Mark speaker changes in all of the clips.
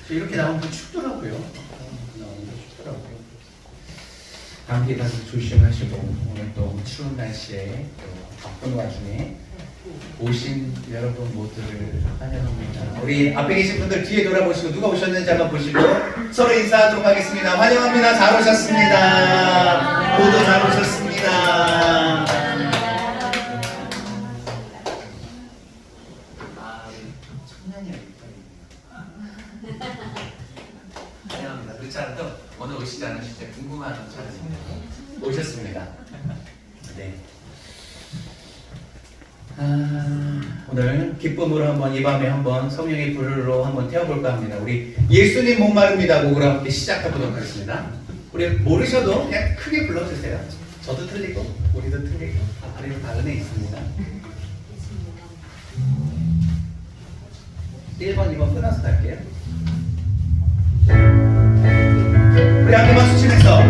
Speaker 1: 이렇게 나오면 춥더라고요. 나오면 춥더라고요. 감기 다들 조심하시고 오늘 또 추운 날씨에 또 바쁜 와중에 오신 여러분 모두를 환영합니다. 우리 앞에 계신 분들 뒤에 돌아보시고 누가 오셨는지 한번 보시고 서로 인사하도록 하겠습니다. 환영합니다. 잘 오셨습니다. 모두 잘 오셨습니다. 청년이 환영합니다. 그렇지 않아도 오늘 오시지 않으실 때 궁금한 사람이 오셨습니다. 네. 오늘 기쁨으로 한번 이 밤에 한번 성령의 불로 한번 태워볼까 합니다. 우리 예수님 목마릅니다 곡으로 함께 시작해보도록 하겠습니다. 우리 모르셔도 그냥 크게 불러주세요. 저도 틀리고 우리도 틀리고 그리고 다 은혜 있습니다. 1번, 2번 끊어서 갈게요. 우리 함께 박수 치면서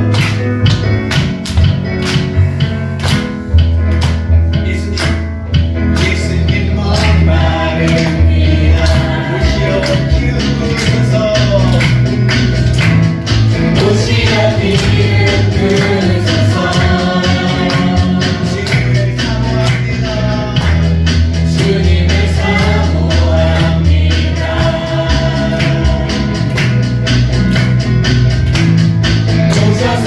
Speaker 1: 예수님 목마릅니다 오시어 비우소서 오시어 비우소서 주님을 사모합니다 주님을 사모합니다 오셔서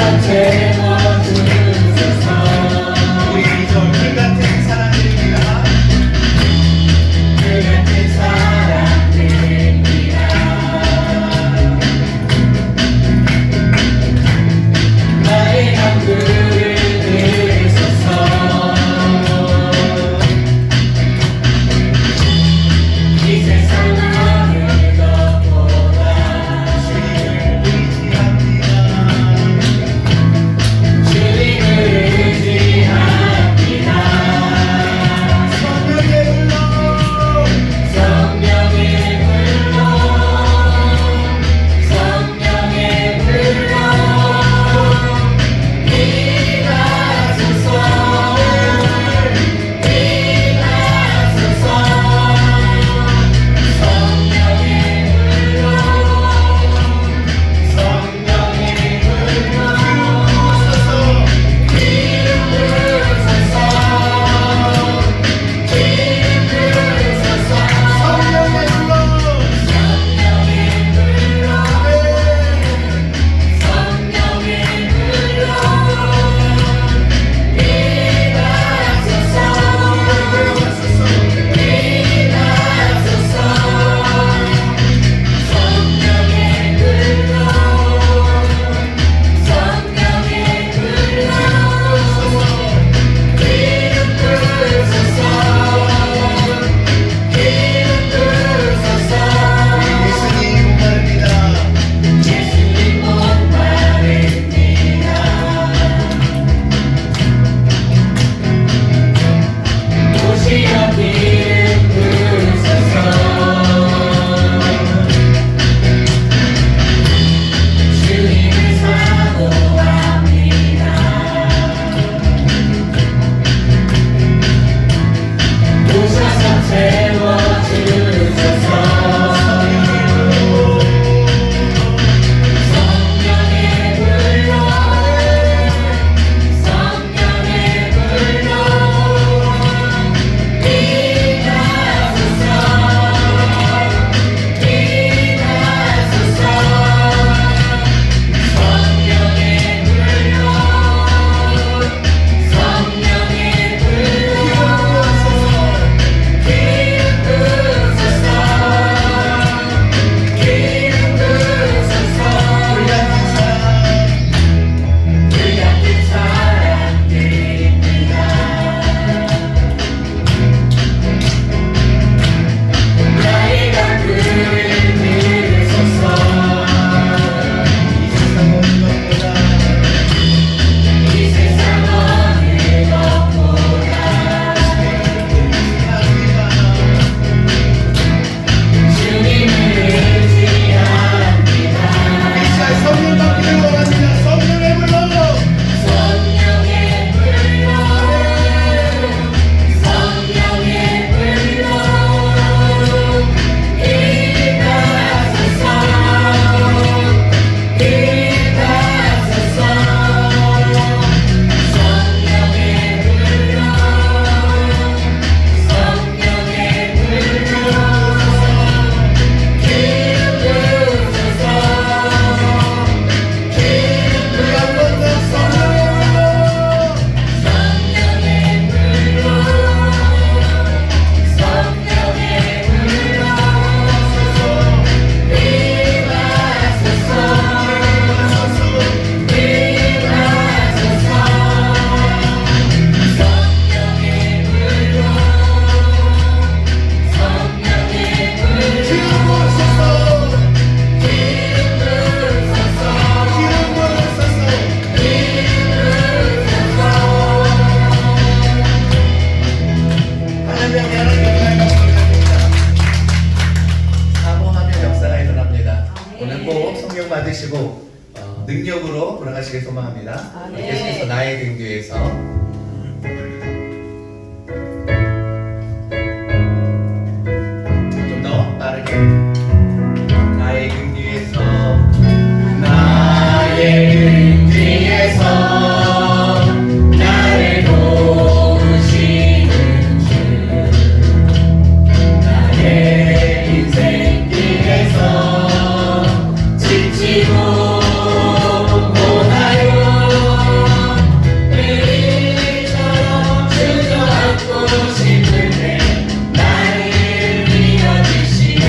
Speaker 1: 오늘 꼭 성령 받으시고 능력으로 돌아가시길 소망합니다. 계속해서 나의 등 뒤에서 좀 더 빠르게 나의 등 뒤에서 나의 등 뒤에서 나를 도우시는 주 나의 인생길에서 지치고 못하여 의리처럼 주저앉고 싶은데 나를 믿어주시네.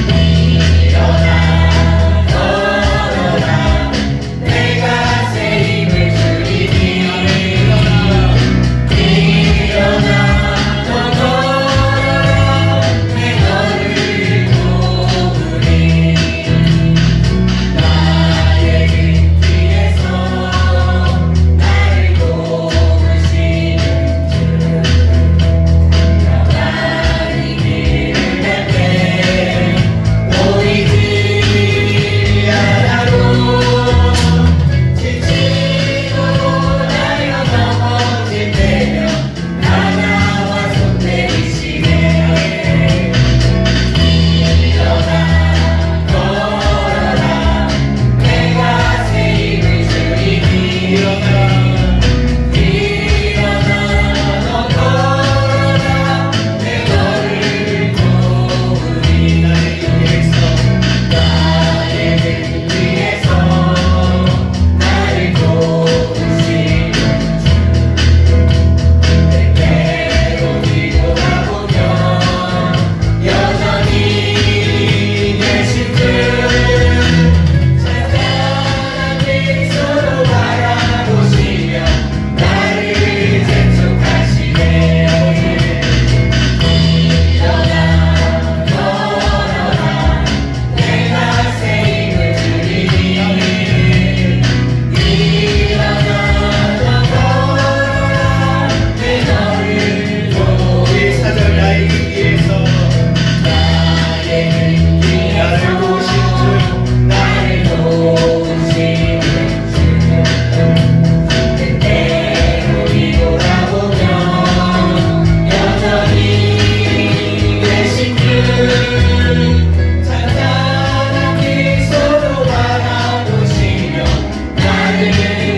Speaker 1: 일어나 걸어라 내가 새 힘을 주리니. 일어나 너 걸어라 내 너를 도우리. 나의 등 뒤에서 나를 도우시는 주 나만이 길을 갈때 보이지 않아도 지치고 나여 넘어질 때면 나와 손 내리시네. 일어나 걸어라 내가 새 힘을 주리니. 일어나 너 걸어라 내 너를 도우리. 나의 등 뒤에서 나를 도우시는 주 때때로 뒤돌아보면 여전히 계신 주 찬란한 미소로 바라보시며 나를 재촉하시네. 일어나 걸어라 내가 새 힘을 주리니. 일어나 너 걸어라 내 너를 도우리. 4절 나의 등 뒤에서 나의 등 뒤에서 나를 도우신 주 나를 도우시는 주 때때로 뒤돌아보면 여전히 계신 주 찬란한 미소로 바라보시며 나를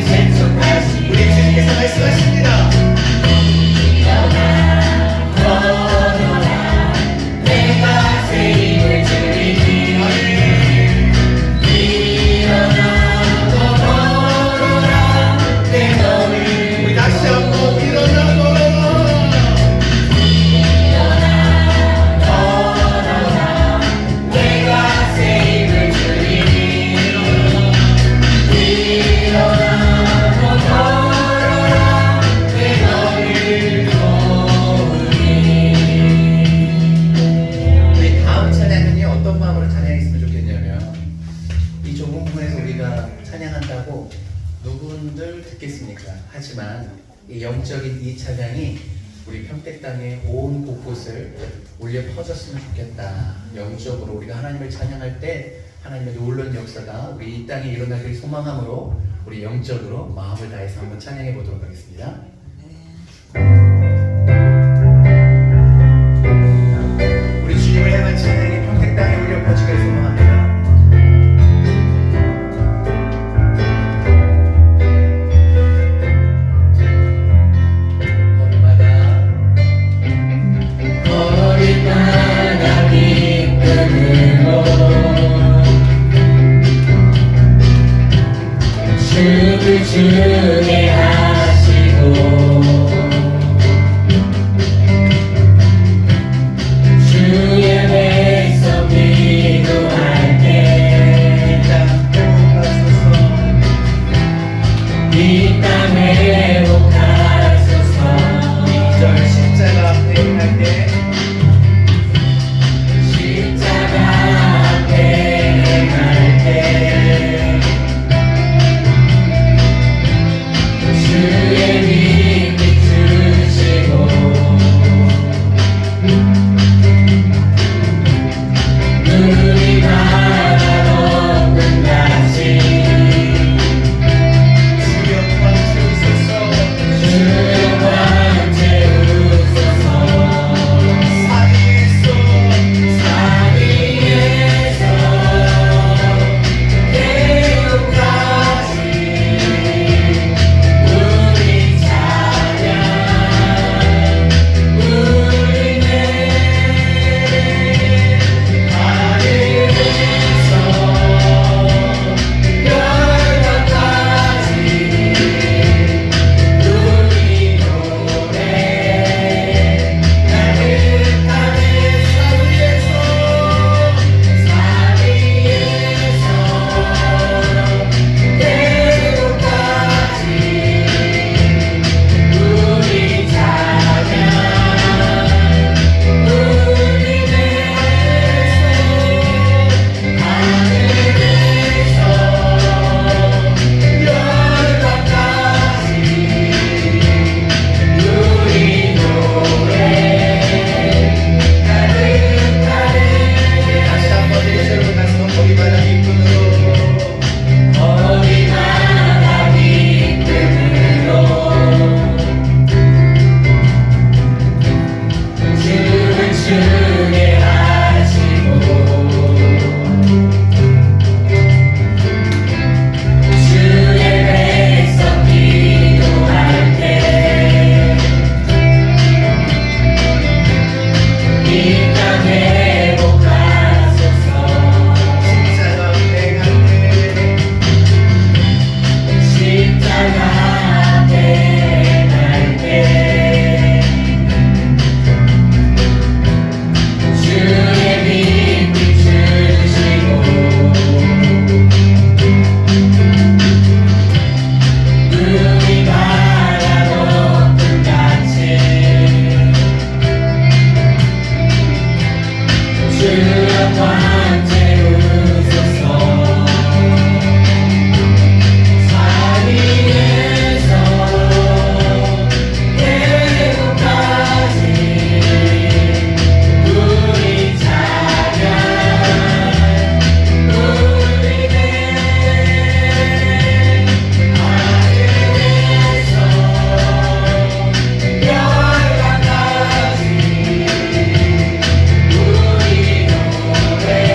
Speaker 1: 재촉하시네. 우리 주님께서 말씀하십니다. 일어나 걸어라 내가 새 힘을 주리니. 일어나 너 걸어라 내 너를. 우리 다시 한번 일어나 걸어라. 일어나 걸어라 내가 새 힘을 주리니. 일어나 너 걸어라 내 너를 도우리. 우리 다음 찬양은요 어떤 마음으로 찬양했으면 좋겠냐면 이 좁은 부분에서 우리가 찬양한다고 누구들 듣겠습니까? 하지만 이 영적인 이 찬양이 우리 평택 땅의 온 곳곳을 울려 퍼졌으면 좋겠다. 영적으로 우리가 하나님을 찬양할 때 하나님의 놀라운 역사가 우리 이 땅에 일어나길 소망함으로 우리 영적으로 마음을 다해서 한번 찬양해 보도록 하겠습니다. 우리 주님을 향한 찬양이 평택 땅에 울려 퍼지길 소망합니다. 거리마다 기쁨으로 춤을 추게 하시고 주의 백성 기도할 때 이 땅 회복하소서. 2절 십자가 앞에 할 때 십자가 앞에 갈 때 주의 빛 비추시고 눈이
Speaker 2: 우리 노래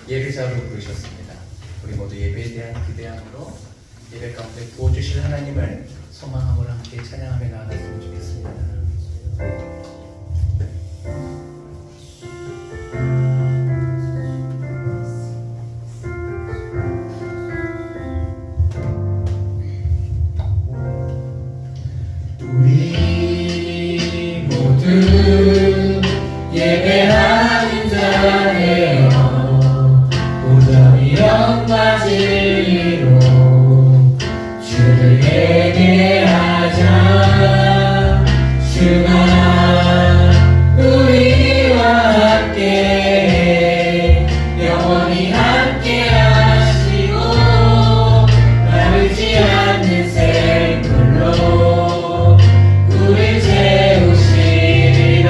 Speaker 1: 예배자로 부르셨습니다. 우리 모두 예배에 대한 기대함으로 예배 가운데 부어주실 하나님을 소망함으로 함께 찬양하며 나아갔으면 좋겠습니다.
Speaker 2: 우리 모두 예배하는 자예요. 온전히 영광으로 주를 예배하자. 주가 우리와 함께 영원히 함께 하시고 마르지 않는 샘물로 우리 채우시리라.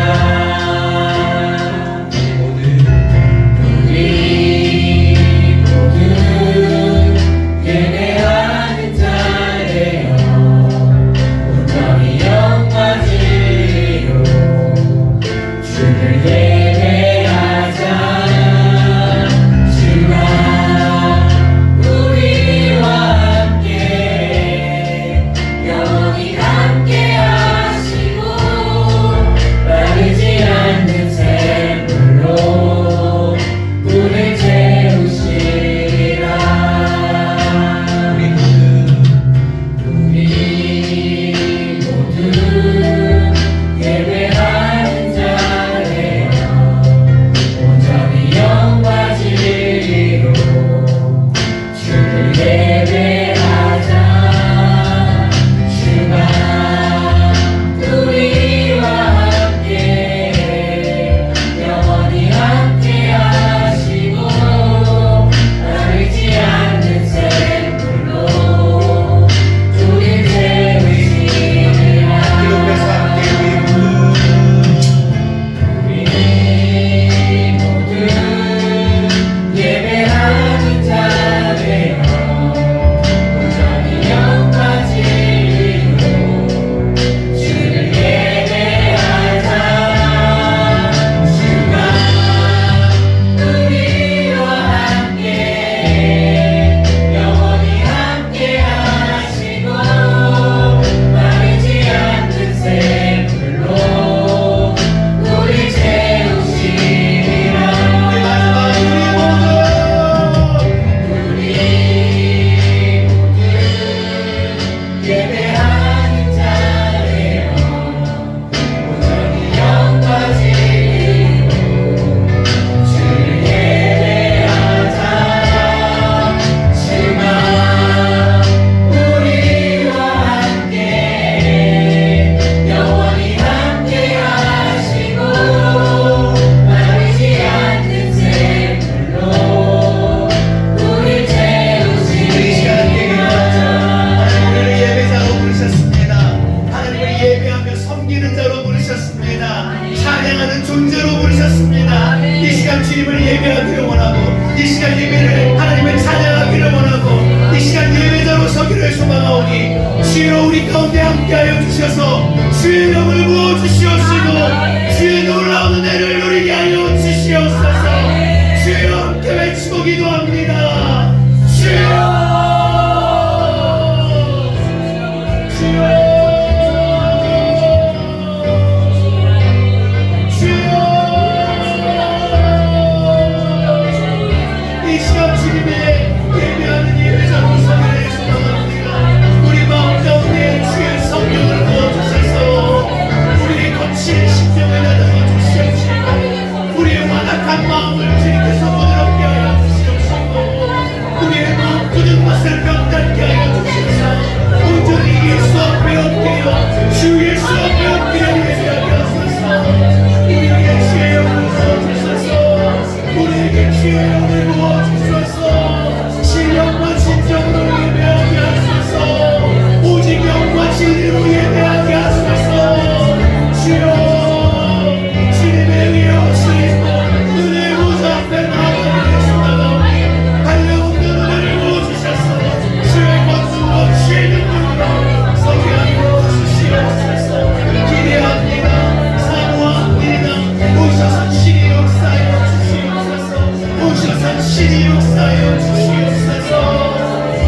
Speaker 2: 우리 모두 예배하는 자예요. 온전히 영광으로 주를 예배하자. 주가 우리와 함께 영원히 함께 하시고 마르지 않는 샘물로 우리 채우시리라. 우리 모두 예배하는 자예요. 온전히 영광으로 주를 예배하자. 주가 우리와 함께 영원히 함께 하시고 마르지 않는 샘물로 우리 채우시리라. 우리 모두 예배하는 자예요. 온전히 영광으로 주를 예배하자. 주가 우리와 함께 영원히 함께 하시고 마르지 않는 샘물로 우리 채우시리라. 우리 모두 예배하는 자예요. 온전히 영광으로 주를 예배하자. 주가 우리와 함께 영원히 함께 하시고 마르지 않는 샘물로 우리 채우시리라.
Speaker 3: 하나님을 예배자로 부르셨습니다. 하나님을 예배하며 섬기는 자로 부르셨습니다. 찬양하는 존재로 부르셨습니다. 이 시간 주님을 예배하기를 원하고 이 시간 예배를 하나님을 찬양하기를 원하고 이 시간 예배자로 서기를 소망하오니 주여 우리 가운데 함께하여 주셔서 주의 영을 부어주시옵시고 주의 놀라운 은혜를 누리게 하여 주시옵소서. 주여 함께 외치고 기도합니다. 주여 이 시간 주님의 예배하는 예배자로 서기를 소망합니다. 우리 마음 가운데 주의 성령을 부어주셔서 우리의 거친 심령을 다듬어 주시옵시고 우리의 완악한 마음을 주님께서 부드럽게 하여 주시옵시고 신이 역사하여 주시옵소서.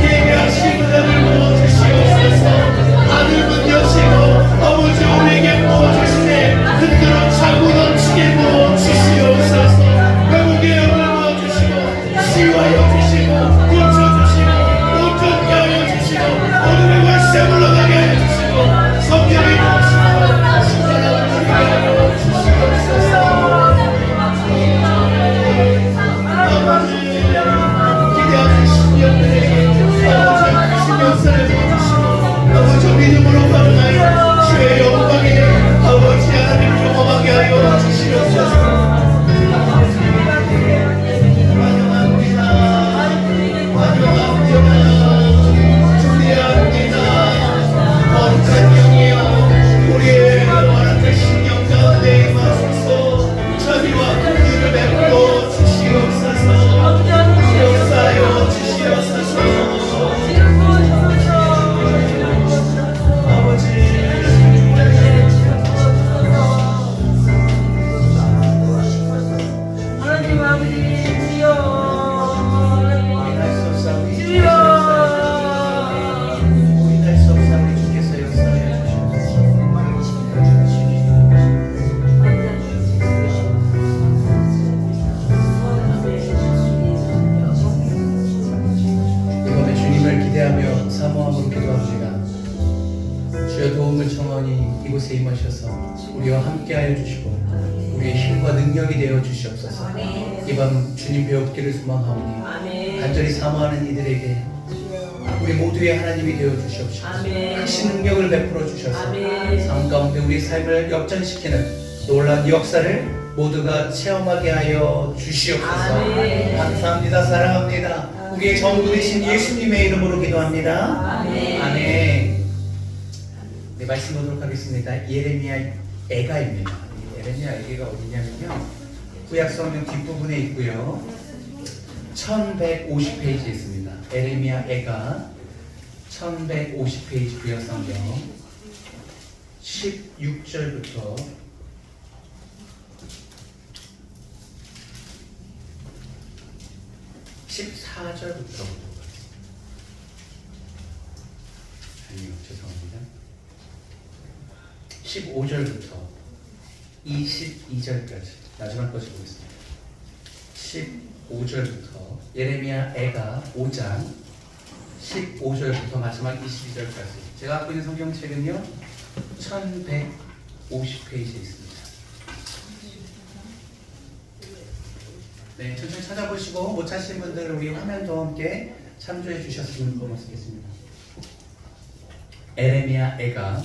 Speaker 3: 예배하신 분들을 모아주시옵소서. 하늘문 여시고 아버지 우리에게 모아주시네. 흔들어 차고 넘치게 모아주시옵소서. 회복의 영을 모아주시고 치유하여 주시고 고쳐주시고 온전케 하여 주시고 어둠의 월세 물러가게 하여 주시고 성령의 모시고 신선함을 주게 하여 주시옵소서. 아버지 기대하는 신령들에게 아버지 크신 역사를 보여주시고 아버지 믿음으로 반응하여 주의 영광에 아버지 하나님을 경험하게 하여 주시옵소서. 환영합니다. 환영합니다. 준비합니다. 거룩한 영이여 우리의 완악하신 영 가운데 임하소서. 자비와 긍휼을 베풀어 주시옵소서. 역사하여 주시옵소서. 아버지
Speaker 2: 하나님 아버지 주여
Speaker 1: 이번에 주님을 기대하며 사모함으로 기도합니다. 주여 도움을 청하니 이곳에 임하셔서 우리와 함께하여 주시고 우리의 힘과 능력이 되어 주시옵소서. 이밤 주님 배웁기를 소망하오니 간절히 사모하는 이들에게 우리 모두의 하나님이 되어 주시옵소서. 크신 능력을 베풀어 주셔서 삶 가운데 우리 삶을 역전시키는 놀라운 역사를 모두가 체험하게 하여 주시옵소서. 감사합니다. 사랑합니다. 우리의 전부 되신 예수님의 이름으로 기도합니다. 아멘. 네, 말씀 보도록 하겠습니다. 예레미야 애가입니다. 예레미야 애가가 어디냐면요, 구약성경 뒷부분에 있고요, 1150페이지에 있습니다. 예레미야 애가 1150페이지 구약성경 16절부터 14절부터 보도록 하겠습니다. 아니요, 죄송합니다. 15절부터 22절까지 마지막 것을 보겠습니다. 15절부터 예레미야 애가 5장 15절부터 마지막 22절까지. 제가 갖고 있는 성경책은요 1150페이지에 있습니다. 네, 천천히 찾아보시고 못 찾으신 분들은 우리 화면도 함께 참조해 주셨으면 고맙겠습니다. 예레미야 애가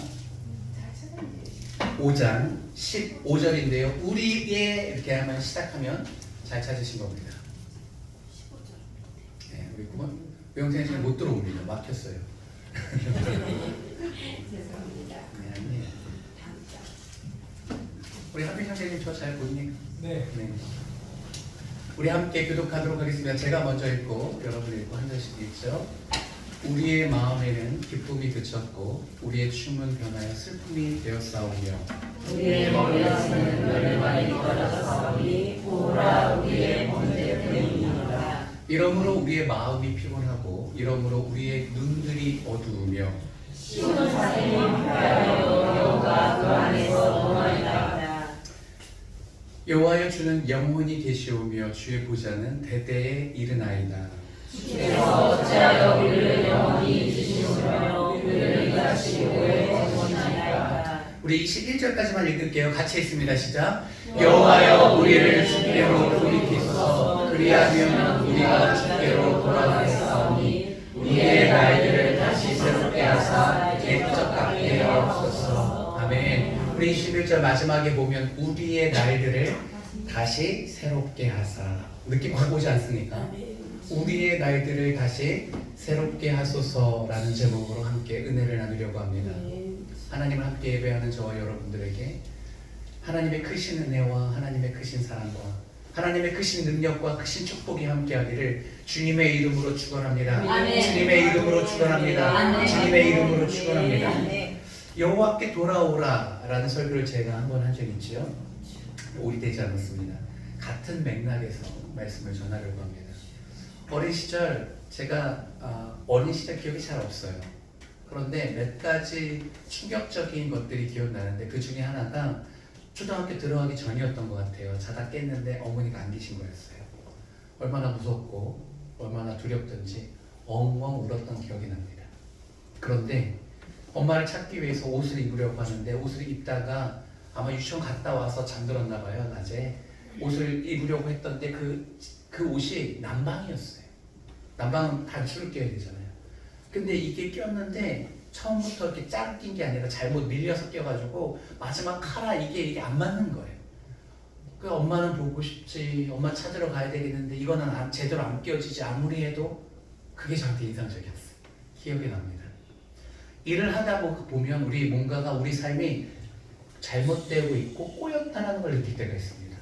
Speaker 1: 5장 15절인데요. 우리의 이렇게 하면 시작하면 잘 찾으신 겁니다. 네, 우리 구영생 씨는 못 들어옵니다. 막혔어요.
Speaker 2: 죄송합니다.
Speaker 1: 네, 아니에요. 우리 한필 선생님 저 잘 보입니까?
Speaker 3: 네.
Speaker 1: 네. 우리 함께 교독하도록 하겠습니다. 제가 먼저 읽고 여러분이 읽고 한 절씩 읽죠. 우리의 마음에는 기쁨이 그쳤고 우리의 춤은 변하여 슬픔이 되었사오며
Speaker 2: 우리의 머리에서는 열매만이 떨어졌사오니 보라 우리의 번제 때문이니라.
Speaker 1: 이러므로 우리의 마음이 피곤하고 이러므로 우리의 눈들이 어두우며
Speaker 2: 시온 산에 피하여 여호와 그 안에서 동하리라.
Speaker 1: 여호와여 주는 영원히 계시오며 주의 보좌는 대대에 이르나이다.
Speaker 2: 주께서 어찌하여 우리를 영원히 지키시며 우리를 다시 오래 거두시나이까.
Speaker 1: 우리 21절까지만 읽을게요. 같이 읽습니다. 시작. 여호와여 우리를 주께로 돌이키소서. 그리하면 우리가 주께로 돌아가겠사오니 우리의 날들을 다시 새롭게 하사 옛적 같게 하옵소서. 아멘. 우리 21절 마지막에 보면 우리의 날들을 다시 새롭게 하사. 느낌 확 오지 않습니까? 우리의 날들을 다시 새롭게 하소서라는 제목으로 함께 은혜를 나누려고 합니다. 하나님을 함께 예배하는 저와 여러분들에게 하나님의 크신 은혜와 하나님의 크신 사랑과 하나님의 크신 능력과 크신 축복이 함께하기를 주님의 이름으로 축원합니다.
Speaker 2: 아멘.
Speaker 1: 주님의 이름으로 축원합니다.
Speaker 2: 아멘.
Speaker 1: 주님의 이름으로 축원합니다.
Speaker 2: 아멘.
Speaker 1: 여호와께 돌아오라라는 설교를 제가 한번 한 적이 있지요. 오래되지 않았습니다. 같은 맥락에서 말씀을 전하려고 합니다. 어린 시절 제가 어린 시절 기억이 잘 없어요. 그런데 몇 가지 충격적인 것들이 기억나는데 그 중에 하나가 초등학교 들어가기 전이었던 것 같아요. 자다 깼는데 어머니가 안 계신 거였어요. 얼마나 무섭고 얼마나 두렵던지 엉엉 울었던 기억이 납니다. 그런데 엄마를 찾기 위해서 옷을 입으려고 하는데 옷을 입다가 아마 유치원 갔다 와서 잠들었나 봐요. 낮에 옷을 입으려고 했던데 그 옷이 남방이었어요. 남방은 단추를 껴야 되잖아요. 근데 이게 꼈는데 처음부터 이렇게 쫙 낀 게 아니라 잘못 밀려서 껴가지고 마지막 카라 이게 안 맞는 거예요. 그 엄마는 보고 싶지, 엄마 찾으러 가야 되겠는데 이거는 제대로 안 껴지지. 아무리 해도 그게 저한테 인상적이었어요. 기억이 납니다. 일을 하다 보면 우리 뭔가가 우리 삶이 잘못되고 있고 꼬였다는 걸 느낄 때가 있습니다.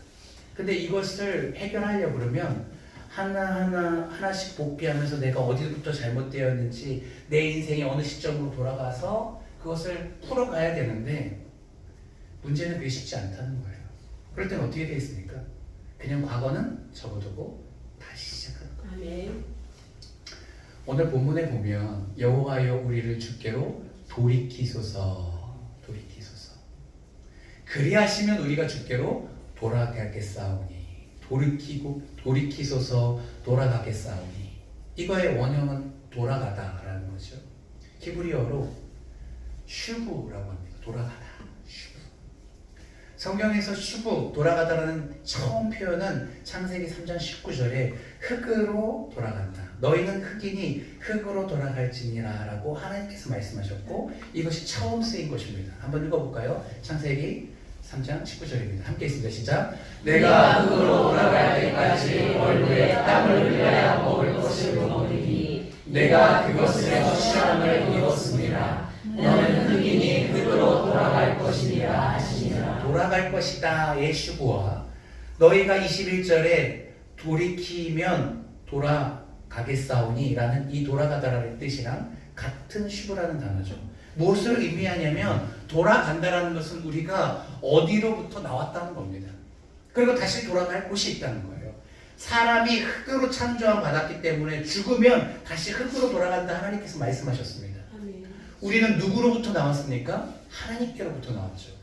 Speaker 1: 근데 이것을 해결하려고 그러면 하나씩 복귀하면서 내가 어디부터 잘못되었는지 내 인생이 어느 시점으로 돌아가서 그것을 풀어가야 되는데 문제는 그게 쉽지 않다는 거예요. 그럴 때는 어떻게 되어 있습니까? 그냥 과거는 접어두고 다시 시작하는 거예요.
Speaker 2: 아멘.
Speaker 1: 오늘 본문에 보면 여호와여 우리를 주께로 돌이키소서. 그리하시면 우리가 주께로 돌아가겠사오니. 돌이키소서 돌아가겠사오니. 이거의 원형은 돌아가다라는 거죠. 히브리어로 슈브라고 합니다. 돌아가다. 슈브. 성경에서 슈브, 돌아가다라는 처음 표현은 창세기 3장 19절에 흙으로 돌아간다. 너희는 흙이니 흙으로 돌아갈지니라 라고 하나님께서 말씀하셨고 이것이 처음 쓰인 것입니다. 한번 읽어볼까요? 창세기 3장 19절입니다. 함께 있습니다. 시작.
Speaker 2: 내가 흙으로 돌아갈 때까지 얼굴에 땀을 흘려야 먹을 것을 먹으리니 내가 그것을 시험을 입었습니다. 너는 흙이니 흙으로 돌아갈 것이니라 하시니라.
Speaker 1: 돌아갈 것이다 예수부와 너희가 21절에 돌이키면 돌아가겠사오니 라는 이 돌아가다라는 뜻이랑 같은 슈브라는 단어죠. 무엇을 의미하냐면 돌아간다라는 것은 우리가 어디로부터 나왔다는 겁니다. 그리고 다시 돌아갈 곳이 있다는 거예요. 사람이 흙으로 창조함 받았기 때문에 죽으면 다시 흙으로 돌아간다 하나님께서 말씀하셨습니다. 우리는 누구로부터 나왔습니까? 하나님께로부터 나왔죠.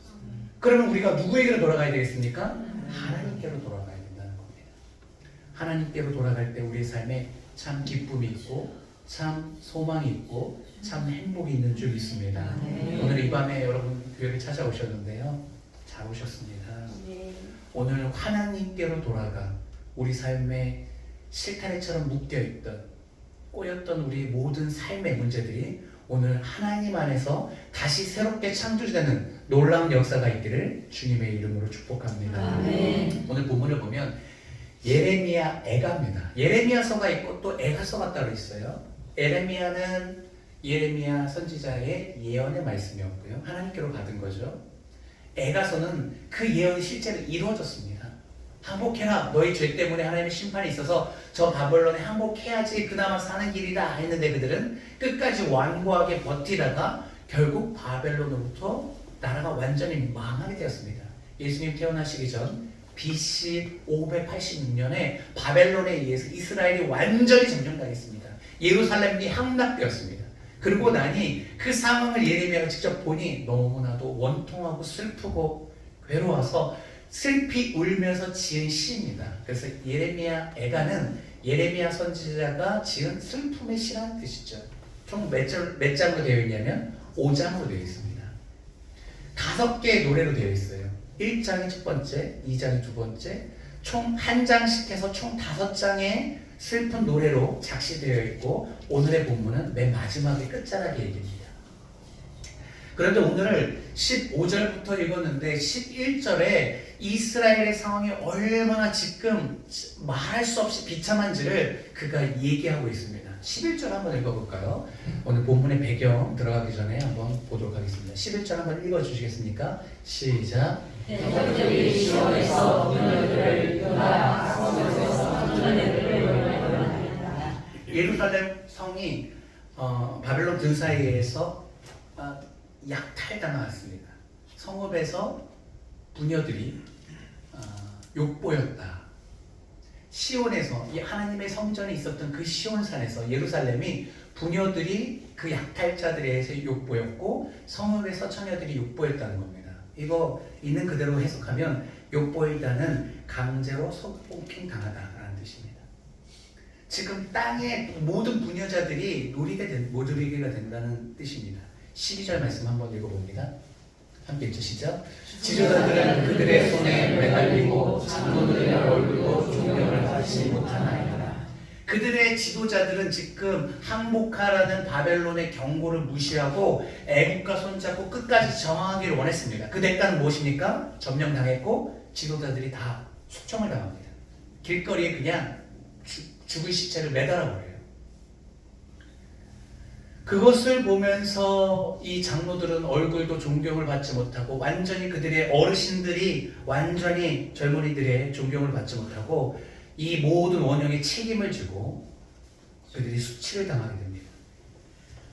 Speaker 1: 그러면 우리가 누구에게로 돌아가야 되겠습니까? 하나님께로 돌아가야 된다는 겁니다. 하나님께로 돌아갈 때 우리의 삶에 참 기쁨이 있고 참 소망이 있고 참 행복이 있는 줄 믿습니다. 오늘 이 밤에 여러분 교회를 찾아오셨는데요. 잘 오셨습니다. 오늘 하나님께로 돌아가 우리 삶에 실타래처럼 묶여있던 꼬였던 우리 모든 삶의 문제들이 오늘 하나님 안에서 다시 새롭게 창조되는 놀라운 역사가 있기를 주님의 이름으로 축복합니다.
Speaker 2: 아멘.
Speaker 1: 오늘 본문을 보면 예레미야 애가입니다. 예레미야서가 있고 또 애가서가 따로 있어요. 예레미야는 예레미야 선지자의 예언의 말씀이었고요. 하나님께로 받은 거죠. 애가서는 그 예언이 실제로 이루어졌습니다. 항복해라. 너희 죄 때문에 하나님의 심판이 있어서 저 바벨론에 항복해야지 그나마 사는 길이다 했는데 그들은 끝까지 완고하게 버티다가 결국 바벨론으로부터 나라가 완전히 망하게 되었습니다. 예수님 태어나시기 전 BC 586년에 바벨론에 의해서 이스라엘이 완전히 점령당했습니다. 예루살렘이 함락되었습니다. 그러고 나니 그 상황을 예레미야가 직접 보니 너무나도 원통하고 슬프고 괴로워서 슬피 울면서 지은 시입니다. 그래서 예레미야 애가는 예레미야 선지자가 지은 슬픔의 시라는 뜻이죠. 총 몇 장으로 되어 있냐면 5장으로 되어 있습니다. 5개의 노래로 되어 있어요. 1장이 첫 번째, 2장이 두 번째, 총 한 장씩 해서 총 5장의 슬픈 노래로 작시되어 있고 오늘의 본문은 맨 마지막에 끝자락에 얘기입니다. 그런데 오늘 15절부터 읽었는데 11절에 이스라엘의 상황이 얼마나 지금 말할 수 없이 비참한지를 그가 얘기하고 있습니다. 11절 한번 읽어볼까요? 오늘 본문의 배경 들어가기 전에 한번 보도록 하겠습니다. 11절 한번 읽어주시겠습니까? 시작.
Speaker 2: 대적들이 시온에서 분열들을 유다 성에서 분열들을
Speaker 1: 예루살렘 성이 바벨론 군사에 의해서 약탈당했습니다. 성읍에서 부녀들이 욕보였다. 시온에서 이 하나님의 성전에 있었던 그 시온산에서 예루살렘이 부녀들이 그 약탈자들에 의해서 욕보였고 성읍의 서처녀들이 욕보였다는 겁니다. 이거 있는 그대로 해석하면 욕보이다는 강제로 성폭행 당하다라는 뜻입니다. 지금 땅의 모든 부녀자들이 못 누리게가 된다는 뜻입니다. 12절 말씀 한번 읽어봅니다. 함께 읽으시죠.
Speaker 2: 지도자들은 그들의 손에 매달리고 장로들의 얼굴로 존경을 받지 못하나이다.
Speaker 1: 그들의 지도자들은 지금 항복하라는 바벨론의 경고를 무시하고 애국가 손잡고 끝까지 저항하기를 원했습니다. 그 대가는 무엇입니까? 점령당했고 지도자들이 다 숙청을 당합니다. 길거리에 그냥 죽은 시체를 매달아버려요. 그것을 보면서 이 장로들은 얼굴도 존경을 받지 못하고 완전히 그들의 어르신들이 완전히 젊은이들의 존경을 받지 못하고 이 모든 원형에 책임을 지고 그들이 수치를 당하게 됩니다.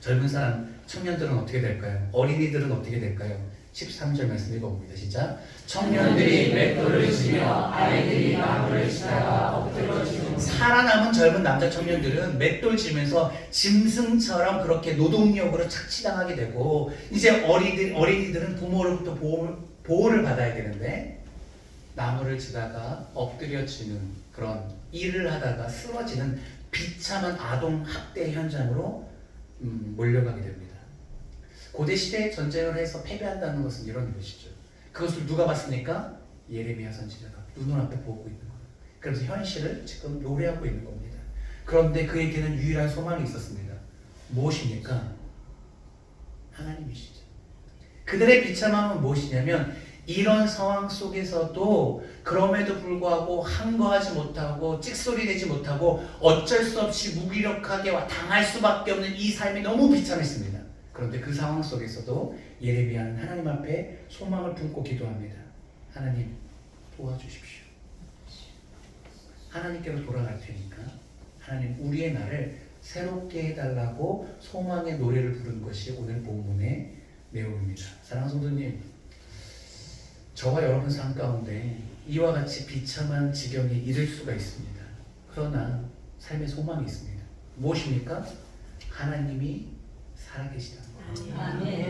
Speaker 1: 젊은 사람, 청년들은 어떻게 될까요? 어린이들은 어떻게 될까요? 13절 말씀 읽어봅니다. 시작.
Speaker 2: 청년들이 맷돌을 쥐며 아이들이 나무를 치다가 엎드러지고
Speaker 1: 살아남은 젊은 남자 청년들은 맷돌 쥐면서 짐승처럼 그렇게 노동력으로 착취당하게 되고 이제 어린이들은 부모로부터 보호를 받아야 되는데 나무를 치다가 엎드려지는 그런 일을 하다가 쓰러지는 비참한 아동 학대 현장으로 몰려가게 됩니다. 고대 시대에 전쟁을 해서 패배한다는 것은 이런 것이죠. 그것을 누가 봤습니까? 예레미야 선지자가 눈앞에 보고 있는 거예요. 그래서 현실을 지금 노래하고 있는 겁니다. 그런데 그에게는 유일한 소망이 있었습니다. 무엇입니까? 하나님이시죠. 그들의 비참함은 무엇이냐면 이런 상황 속에서도 그럼에도 불구하고 항거하지 못하고 찍소리 내지 못하고 어쩔 수 없이 무기력하게 당할 수밖에 없는 이 삶이 너무 비참했습니다. 그런데 그 상황 속에서도 예레미야는 하나님 앞에 소망을 품고 기도합니다. 하나님 도와주십시오. 하나님께로 돌아갈 테니까 하나님 우리의 날을 새롭게 해달라고 소망의 노래를 부른 것이 오늘 본문의 내용입니다. 사랑하는 성도님, 저와 여러분 삶 가운데 이와 같이 비참한 지경에 이를 수가 있습니다. 그러나 삶의 소망이 있습니다. 무엇입니까? 하나님이 살아계시다.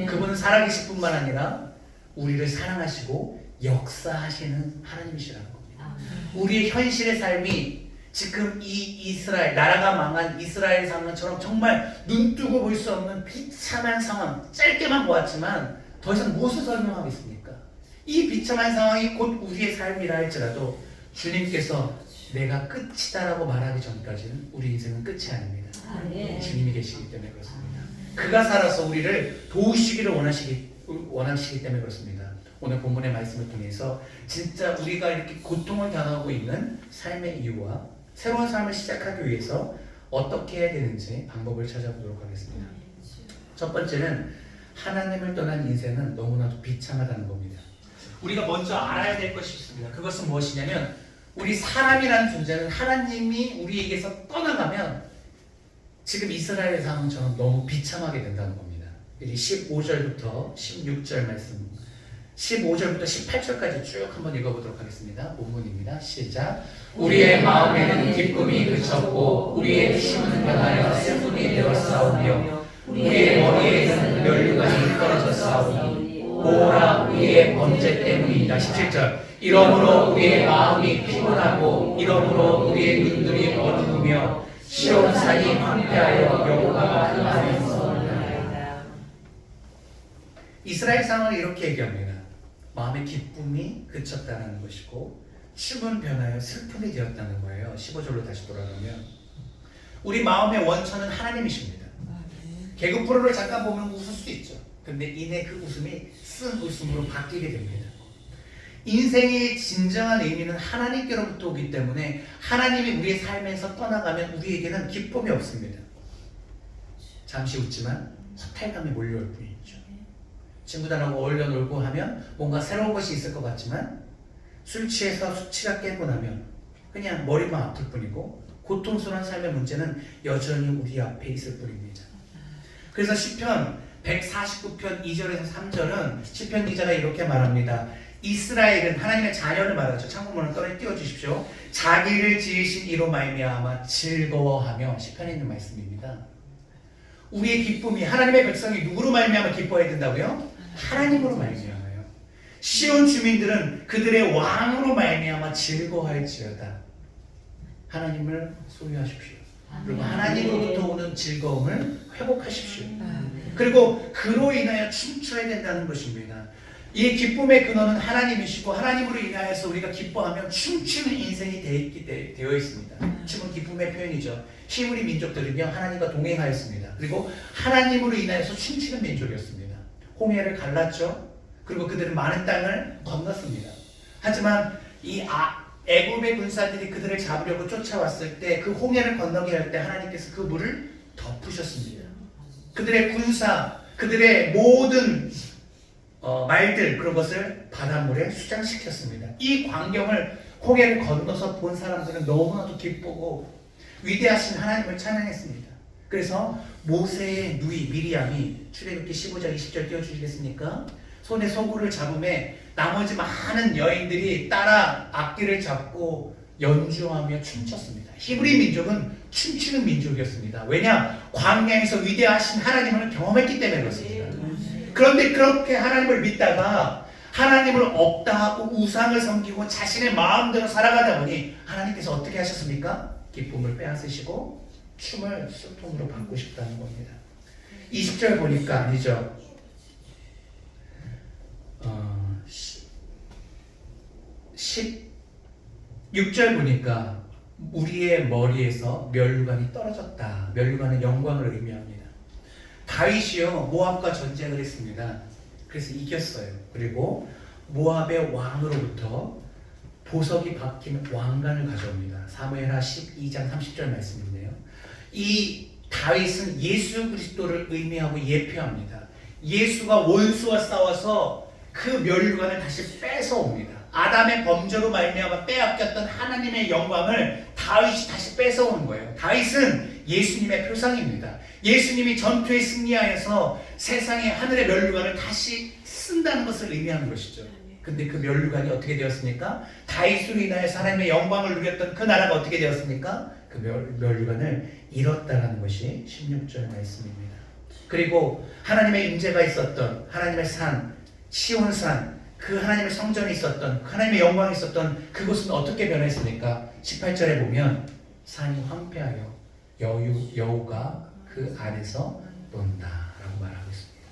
Speaker 1: 그분은 살아계실 뿐만 아니라 우리를 사랑하시고 역사하시는 하나님이시라는 겁니다. 우리의 현실의 삶이 지금 이 이스라엘, 나라가 망한 이스라엘 상황처럼 정말 눈뜨고 볼 수 없는 비참한 상황, 짧게만 보았지만 더 이상 무엇을 설명하겠습니까? 이 비참한 상황이 곧 우리의 삶이라 할지라도 주님께서 내가 끝이다라고 말하기 전까지는 우리 인생은 끝이 아닙니다. 주님이 계시기 때문에 그렇습니다. 그가 살아서 우리를 도우시기를 원하시기 때문에 그렇습니다. 오늘 본문의 말씀을 통해서 진짜 우리가 이렇게 고통을 당하고 있는 삶의 이유와 새로운 삶을 시작하기 위해서 어떻게 해야 되는지 방법을 찾아보도록 하겠습니다. 첫 번째는 하나님을 떠난 인생은 너무나도 비참하다는 겁니다. 우리가 먼저 알아야 될 것이 있습니다. 그것은 무엇이냐면 우리 사람이라는 존재는 하나님이 우리에게서 떠나가면 지금 이스라엘 상황처럼 너무 비참하게 된다는 겁니다. 15절부터 16절 말씀, 15절부터 18절까지 쭉 한번 읽어보도록 하겠습니다. 본문입니다. 시작.
Speaker 2: 우리의 마음에는 기쁨이 그쳤고 우리의 힘은 변하여 슬픔이 되었사오며 우리의 머리에는 면류관이 떨어졌사오니 오라 우리의 범죄 때문이다. 17절. 이러므로 우리의 마음이 피곤하고 이러므로 우리의 눈들이 어두우며 시온산이 황폐하여 여호와가 그 안에서 나이다.
Speaker 1: 이스라엘 상황을 이렇게 얘기합니다. 마음의 기쁨이 그쳤다는 것이고 춤은 변하여 슬픔이 되었다는 거예요. 15절로 다시 돌아가면 우리 마음의 원천은 하나님이십니다. 개그 프로를 잠깐 보면 웃을 수 있죠. 근데 이내 그 웃음이 쓴 웃음으로 바뀌게 됩니다. 인생의 진정한 의미는 하나님께로부터 오기 때문에 하나님이 우리의 삶에서 떠나가면 우리에게는 기쁨이 없습니다. 잠시 웃지만 허탈감이 몰려올 뿐이죠. 친구들하고 어울려 놀고 하면 뭔가 새로운 것이 있을 것 같지만 술 취해서 수치가 깨고 나면 그냥 머리만 아플 뿐이고 고통스러운 삶의 문제는 여전히 우리 앞에 있을 뿐입니다. 그래서 시편 149편 2절에서 3절은 시편 기자가 이렇게 말합니다. 이스라엘은 하나님의 자녀를 말하죠. 창문문을 꺼내 띄워주십시오. 자기를 지으신 이로 말미암아 즐거워하며 시편에 있는 말씀입니다. 우리의 기쁨이 하나님의 백성이 누구로 말미암아 기뻐해야 된다고요? 하나님으로 말미암아요. 시온 주민들은 그들의 왕으로 말미암아 즐거워할지어다. 하나님을 소유하십시오. 그리고 하나님으로부터 오는 즐거움을 회복하십시오. 그리고 그로 인하여 춤춰야 된다는 것입니다. 이 기쁨의 근원은 하나님이시고 하나님으로 인하여서 우리가 기뻐하면 춤추는 인생이 되어 있습니다. 춤은 기쁨의 표현이죠. 히브리 민족들은요 하나님과 동행하였습니다. 그리고 하나님으로 인하여서 춤추는 민족이었습니다. 홍해를 갈랐죠. 그리고 그들은 많은 땅을 건넜습니다. 하지만 이 애굽의 군사들이 그들을 잡으려고 쫓아왔을 때 그 홍해를 건너게 할 때 하나님께서 그 물을 덮으셨습니다. 그들의 군사, 그들의 모든 말들 그런 것을 바닷물에 수장시켰습니다. 이 광경을 홍해를 건너서 본 사람들은 너무나도 기쁘고 위대하신 하나님을 찬양했습니다. 그래서 모세의 누이 미리암이 출애굽기 15장 20절 띄워주시겠습니까? 손에 소구를 잡음에 나머지 많은 여인들이 따라 악기를 잡고 연주하며 춤췄습니다. 히브리 민족은 춤추는 민족이었습니다. 왜냐? 광야에서 위대하신 하나님을 경험했기 때문에 그렇습니다. 그런데 그렇게 하나님을 믿다가 하나님을 없다 하고 우상을 섬기고 자신의 마음대로 살아가다 보니 하나님께서 어떻게 하셨습니까? 기쁨을 빼앗으시고 춤을 수통으로 바꾸셨다는 겁니다. 20절 보니까 아니죠. 16절 보니까 우리의 머리에서 멸류관이 떨어졌다. 멸류관은 영광을 의미합니다. 다윗이요 모압과 전쟁을 했습니다. 그래서 이겼어요. 그리고 모압의 왕으로부터 보석이 박힌 왕관을 가져옵니다. 사무엘하 12장 30절 말씀인데요. 이 다윗은 예수 그리스도를 의미하고 예표합니다. 예수가 원수와 싸워서 그 멸류관을 다시 뺏어옵니다. 아담의 범죄로 말미암아 빼앗겼던 하나님의 영광을 다윗이 다시 뺏어오는 거예요. 다윗은 예수님의 표상입니다. 예수님이 전투에 승리하여서 세상의 하늘의 멸류관을 다시 쓴다는 것을 의미하는 것이죠. 근데 그 멸류관이 어떻게 되었습니까? 다윗으로 인하여서 하나님의 영광을 누렸던 그 나라가 어떻게 되었습니까? 그 멸류관을 잃었다는 것이 16절 말씀입니다. 그리고 하나님의 임재가 있었던 하나님의 산, 시온산, 그 하나님의 성전이 있었던 하나님의 영광이 있었던 그곳은 어떻게 변했습니까? 18절에 보면 산이 황폐하여 여우가 그 안에서 논다라고 말하고 있습니다.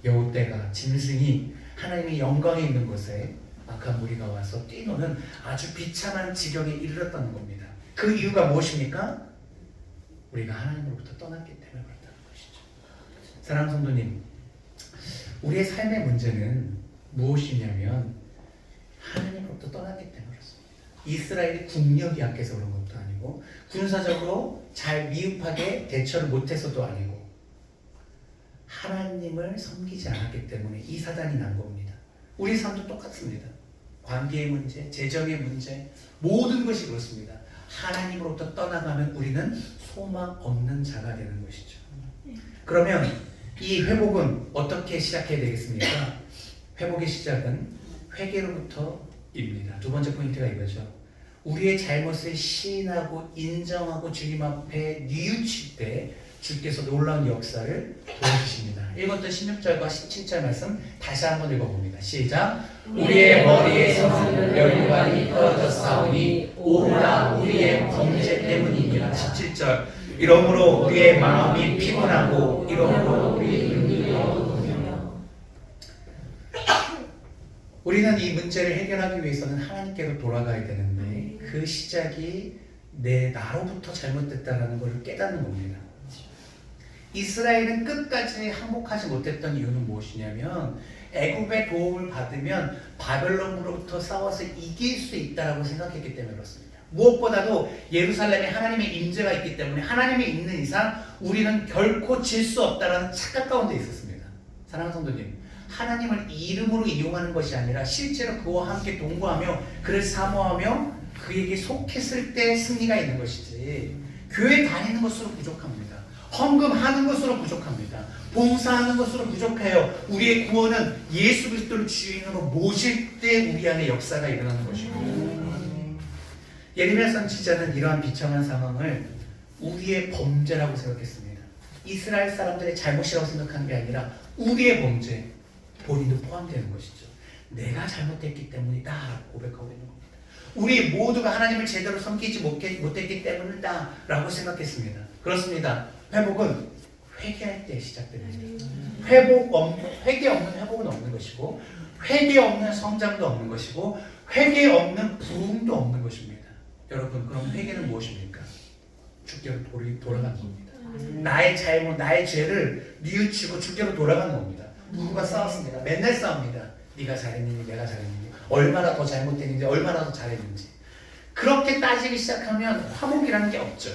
Speaker 1: 여우떼가 짐승이 하나님의 영광이 있는 곳에 악한 무리가 와서 뛰노는 아주 비참한 지경에 이르렀다는 겁니다. 그 이유가 무엇입니까? 우리가 하나님으로부터 떠났기 때문에 그렇다는 것이죠. 사랑하는 성도님, 우리의 삶의 문제는 무엇이냐면 하나님으로부터 떠났기 때문에 그렇습니다. 이스라엘이 국력이 약해서 그런 것도 아니고 군사적으로 잘 미흡하게 대처를 못해서도 아니고 하나님을 섬기지 않았기 때문에 이 사단이 난 겁니다. 우리 삶도 똑같습니다. 관계의 문제, 재정의 문제, 모든 것이 그렇습니다. 하나님으로부터 떠나가면 우리는 소망 없는 자가 되는 것이죠. 그러면 이 회복은 어떻게 시작해야 되겠습니까? 회복의 시작은 회개로부터입니다. 두 번째 포인트가 이거죠. 우리의 잘못을 시인하고 인정하고 주님 앞에 뉘우칠 때 주께서 놀라운 역사를 보여주십니다. 읽었던 16절과 17절 말씀 다시 한번 읽어봅니다. 시작.
Speaker 2: 우리의 머리에서 멸류관이 떨어졌사오니 오라 우리의 범죄 때문이니라.
Speaker 1: 17절. 이러므로 우리의 마음이 피곤하고 이러므로 우리 눈이 어두우며. 우리는 이 문제를 해결하기 위해서는 하나님께로 돌아가야 되는데 그 시작이 나로부터 잘못됐다는 것을 깨닫는 겁니다. 이스라엘은 끝까지 항복하지 못했던 이유는 무엇이냐면 애굽의 도움을 받으면 바벨론으로부터 싸워서 이길 수 있다고 생각했기 때문에 그렇습니다. 무엇보다도 예루살렘에 하나님의 임재가 있기 때문에 하나님이 있는 이상 우리는 결코 질 수 없다는 착각 가운데 있었습니다. 사랑하는 성도님, 하나님을 이름으로 이용하는 것이 아니라 실제로 그와 함께 동거하며 그를 사모하며 그에게 속했을 때 승리가 있는 것이지 교회 다니는 것으로 부족합니다. 헌금하는 것으로 부족합니다. 봉사하는 것으로 부족해요. 우리의 구원은 예수 그리스도를 주인으로 모실 때 우리 안에 역사가 일어나는 것입니다. 예레미야 선지자는 이러한 비참한 상황을 우리의 범죄라고 생각했습니다. 이스라엘 사람들의 잘못이라고 생각한 게 아니라 우리의 범죄, 본인도 포함되는 것이죠. 내가 잘못했기 때문이다 라고 고백하고 있는 겁니다. 우리 모두가 하나님을 제대로 섬기지 못했기 때문이다 라고 생각했습니다. 그렇습니다. 회복은 회개할 때 시작됩니다. 회개 없는 회복은 없는 것이고, 회개 없는 성장도 없는 것이고, 회개 없는 부흥도 없는 것입니다. 여러분, 그럼 회개는 무엇입니까? 주께로 돌아가는 겁니다. 나의 잘못, 나의 죄를 뉘우치고 주께로 돌아가는 겁니다. 누구가 싸웠습니다. 맨날 싸웁니다. 네가 잘했느니 내가 잘했느니, 얼마나 더 잘못했는지, 얼마나 더 잘했는지. 그렇게 따지기 시작하면 화목이라는 게 없죠.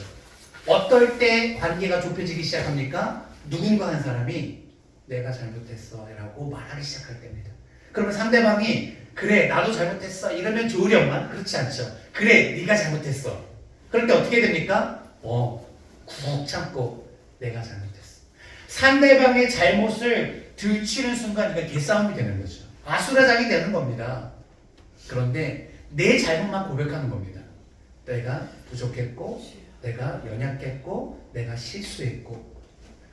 Speaker 1: 어떨 때 관계가 좁혀지기 시작합니까? 누군가 한 사람이 내가 잘못했어 라고 말하기 시작할 때입니다. 그러면 상대방이 그래 나도 잘못했어 이러면 좋으련만? 그렇지 않죠. 그래 네가 잘못했어. 그럴 때 어떻게 됩니까? 꾹 참고 내가 잘못했어. 상대방의 잘못을 들추는 순간 이건 개싸움이 되는 거죠. 아수라장이 되는 겁니다. 그런데 내 잘못만 고백하는 겁니다. 내가 부족했고, 내가 연약했고, 내가 실수했고,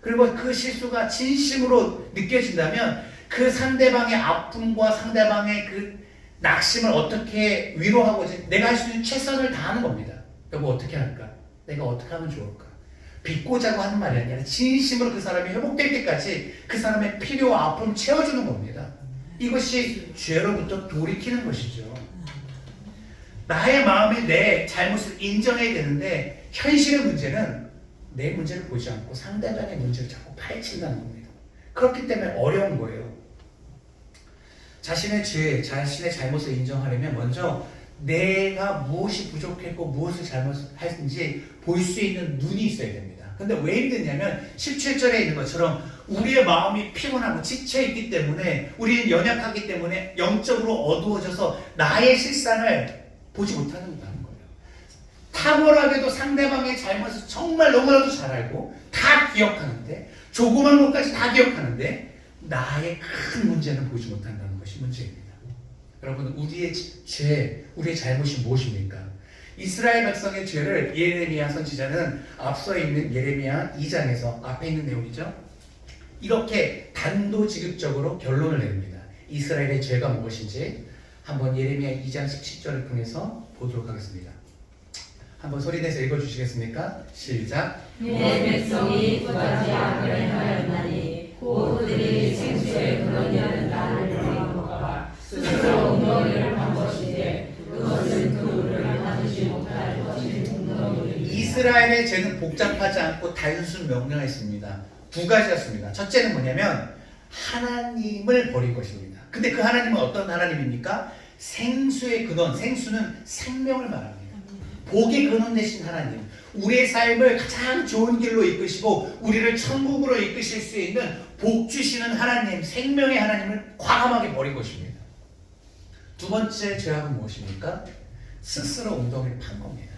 Speaker 1: 그리고 그 실수가 진심으로 느껴진다면 그 상대방의 아픔과 상대방의 그 낙심을 어떻게 위로하고 내가 할 수 있는 최선을 다하는 겁니다. 여보 어떻게 할까? 내가 어떻게 하면 좋을까? 비꼬자고 하는 말이 아니라 진심으로 그 사람이 회복될 때까지 그 사람의 필요와 아픔을 채워주는 겁니다. 이것이 죄로부터 돌이키는 것이죠. 나의 마음에 내 잘못을 인정해야 되는데 현실의 문제는 내 문제를 보지 않고 상대방의 문제를 자꾸 파헤친다는 겁니다. 그렇기 때문에 어려운 거예요. 자신의 죄, 자신의 잘못을 인정하려면 먼저 내가 무엇이 부족했고 무엇을 잘못했는지 볼 수 있는 눈이 있어야 됩니다. 근데 왜 힘드냐면 17절에 있는 것처럼 우리의 마음이 피곤하고 지쳐있기 때문에, 우리는 연약하기 때문에 영적으로 어두워져서 나의 실상을 보지 못하는 거예요. 탁월하게도 상대방의 잘못을 정말 너무나도 잘 알고 다 기억하는데, 조그만 것까지 다 기억하는데 나의 큰 문제는 보지 못한다는 것이 문제입니다. 여러분, 우리의 죄, 우리의 잘못이 무엇입니까? 이스라엘 백성의 죄를 예레미야 선지자는 앞서 있는 예레미야 2장에서 앞에 있는 내용이죠. 이렇게 단도직입적으로 결론을 내립니다. 이스라엘의 죄가 무엇인지 한번 예레미야 2장 17절을 통해서 보도록 하겠습니다. 한번 소리내서 읽어주시겠습니까? 시작.
Speaker 2: 내 백성이 두 가지 악을 행하였나니 곧 그들이 생수의 근원이라는 나를 버리고가 스스로 웅덩이를 판 것인데 그것은 그 물을 받지 못할 것인 웅덩이니.
Speaker 1: 이스라엘의 죄는 복잡하지 않고 단순 명령했습니다. 두 가지였습니다. 첫째는 뭐냐면 하나님을 버린 것입니다. 근데 그 하나님은 어떤 하나님입니까? 생수의 근원, 생수는 생명을 말합니다. 복의 근원 되신 하나님, 우리의 삶을 가장 좋은 길로 이끄시고 우리를 천국으로 이끄실 수 있는 복 주시는 하나님, 생명의 하나님을 과감하게 버린 것입니다. 두 번째 죄악은 무엇입니까? 스스로 웅덩이를 판 겁니다.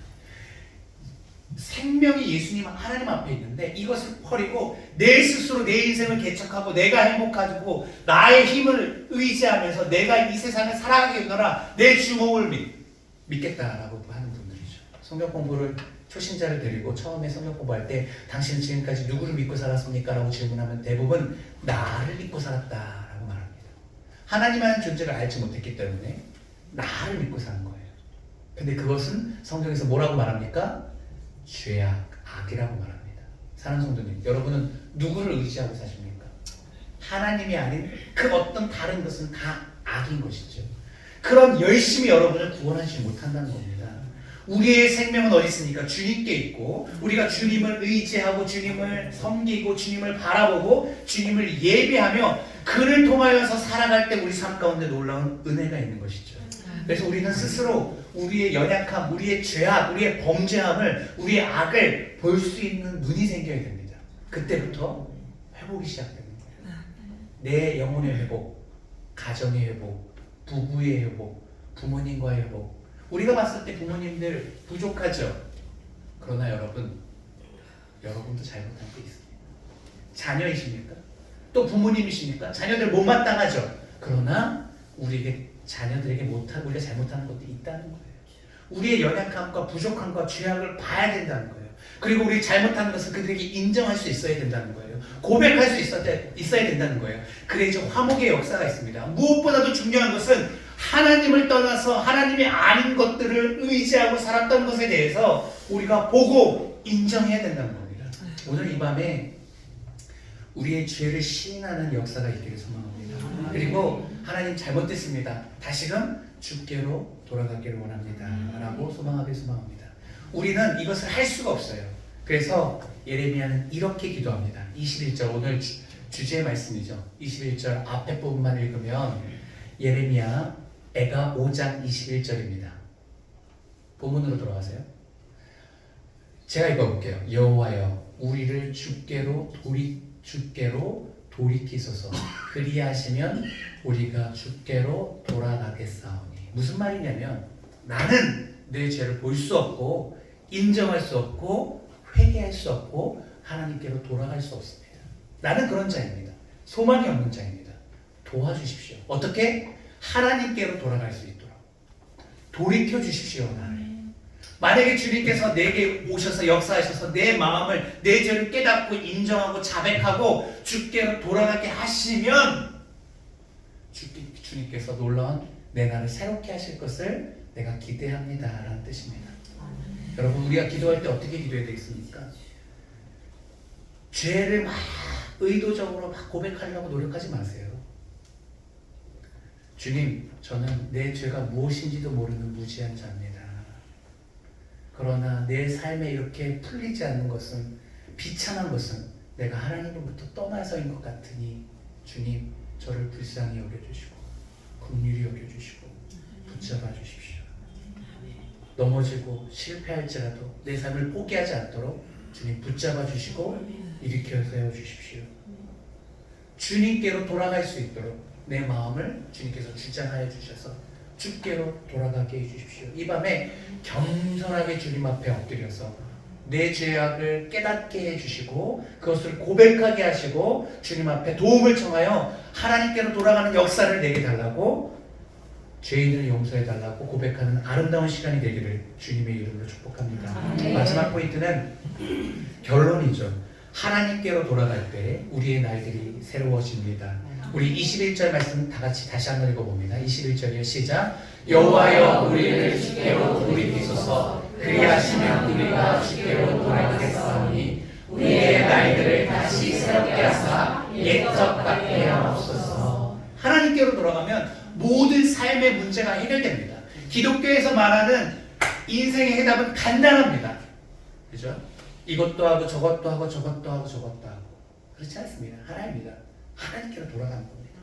Speaker 1: 생명이 예수님 하나님 앞에 있는데 이것을 버리고 내 스스로 내 인생을 개척하고 내가 행복하고 나의 힘을 의지하면서 내가 이 세상을 살아가겠노라 내 주먹을 믿겠다라고 하는 분들이죠. 성경 공부를 초신자를 데리고 처음에 성경 공부할 때 당신은 지금까지 누구를 믿고 살았습니까? 라고 질문하면 대부분 나를 믿고 살았다라고 말합니다. 하나님이라는 존재를 알지 못했기 때문에 나를 믿고 사는 거예요. 근데 그것은 성경에서 뭐라고 말합니까? 죄악, 악이라고 말합니다. 사랑하는 성도님, 여러분은 누구를 의지하고 사십니까? 하나님이 아닌 그 어떤 다른 것은 다 악인 것이죠. 그런 열심히 여러분을 구원하지 못한다는 겁니다. 우리의 생명은 어디 있습니까? 주님께 있고 우리가 주님을 의지하고 주님을 섬기고 주님을 바라보고 주님을 예배하며 그를 통하여서 살아갈 때 우리 삶 가운데 놀라운 은혜가 있는 것이죠. 그래서 우리는 스스로 우리의 연약함, 우리의 죄악, 우리의 범죄함을, 우리의 악을 볼 수 있는 눈이 생겨야 됩니다. 그때부터 회복이 시작되는 거예요. 내 영혼의 회복, 가정의 회복, 부부의 회복, 부모님과의 회복. 우리가 봤을 때 부모님들 부족하죠. 그러나 여러분도 잘못한 게 있습니다. 자녀이십니까? 또 부모님이십니까? 자녀들 못마땅하죠. 그러나 우리에게 자녀들에게 우리가 잘못하는 것도 있다는 거예요. 우리의 연약함과 부족함과 죄악을 봐야 된다는 거예요. 그리고 우리 잘못한 것을 그들에게 인정할 수 있어야 된다는 거예요. 고백할 수 있어야 된다는 거예요. 그래야지 화목의 역사가 있습니다. 무엇보다도 중요한 것은 하나님을 떠나서 하나님이 아닌 것들을 의지하고 살았던 것에 대해서 우리가 보고 인정해야 된다는 겁니다. 오늘 이 밤에 우리의 죄를 시인하는 역사가 있기를 소망합니다. 그리고 하나님 잘못됐습니다. 다시금 주께로 돌아가기를 원합니다. 라고 소망합니다. 우리는 이것을 할 수가 없어요. 그래서 예레미야는 이렇게 기도합니다. 21절 오늘 주제의 말씀이죠. 21절 앞에 부분만 읽으면 예레미야 애가 5장 21절입니다. 본문으로 돌아가세요. 제가 읽어볼게요. 여호와여 우리를 주께로 돌이키소서. 그리하시면 우리가 주께로 돌아가겠사오니. 무슨 말이냐면 나는 내 죄를 볼 수 없고 인정할 수 없고 회개할 수 없고 하나님께로 돌아갈 수 없습니다. 나는 그런 자입니다. 소망이 없는 자입니다. 도와주십시오. 어떻게? 하나님께로 돌아갈 수 있도록 돌이켜 주십시오. 나를. 만약에 주님께서 내게 오셔서 역사하셔서 내 마음을 내 죄를 깨닫고 인정하고 자백하고 주께로 돌아가게 하시면 주님께서 놀라운 내 나를 새롭게 하실 것을 내가 기대합니다 라는 뜻입니다. 여러분 우리가 기도할 때 어떻게 기도해야 되겠습니까? 죄를 막 의도적으로 막 고백하려고 노력하지 마세요. 주님, 저는 내 죄가 무엇인지도 모르는 무지한 자입니다. 그러나 내 삶에 이렇게 풀리지 않는 것은, 비참한 것은 내가 하나님으로부터 떠나서인 것 같으니 주님, 저를 불쌍히 여겨주시고 긍휼히 여겨주시고 붙잡아 주십시오. 넘어지고 실패할지라도 내 삶을 포기하지 않도록 주님 붙잡아 주시고 일으켜 세워 주십시오. 주님께로 돌아갈 수 있도록 내 마음을 주님께서 주장하여 주셔서 주께로 돌아가게 해주십시오. 이 밤에 겸손하게 주님 앞에 엎드려서 내 죄악을 깨닫게 해주시고 그것을 고백하게 하시고 주님 앞에 도움을 청하여 하나님께로 돌아가는 역사를 내게 달라고, 죄인을 용서해 달라고 고백하는 아름다운 시간이 되기를 주님의 이름으로 축복합니다. 마지막 포인트는 결론이죠. 하나님께로 돌아갈 때 우리의 날들이 새로워집니다. 우리 21절 말씀 다 같이 다시 한번 읽어봅니다. 21절이요. 시작. 여호와여 우리를 주께로 돌이키소서. 그리하시면 우리가 주께로 돌아가겠사오니 우리의 날들을 다시 새롭게 하사 옛적 같게 하옵소서. 하나님께로 돌아가면 모든 삶의 문제가 해결됩니다. 기독교에서 말하는 인생의 해답은 간단합니다. 그죠? 이것도 하고 저것도 하고 저것도 하고 저것도 하고 그렇지 않습니다. 하나입니다. 하나님께로 돌아가는 겁니다.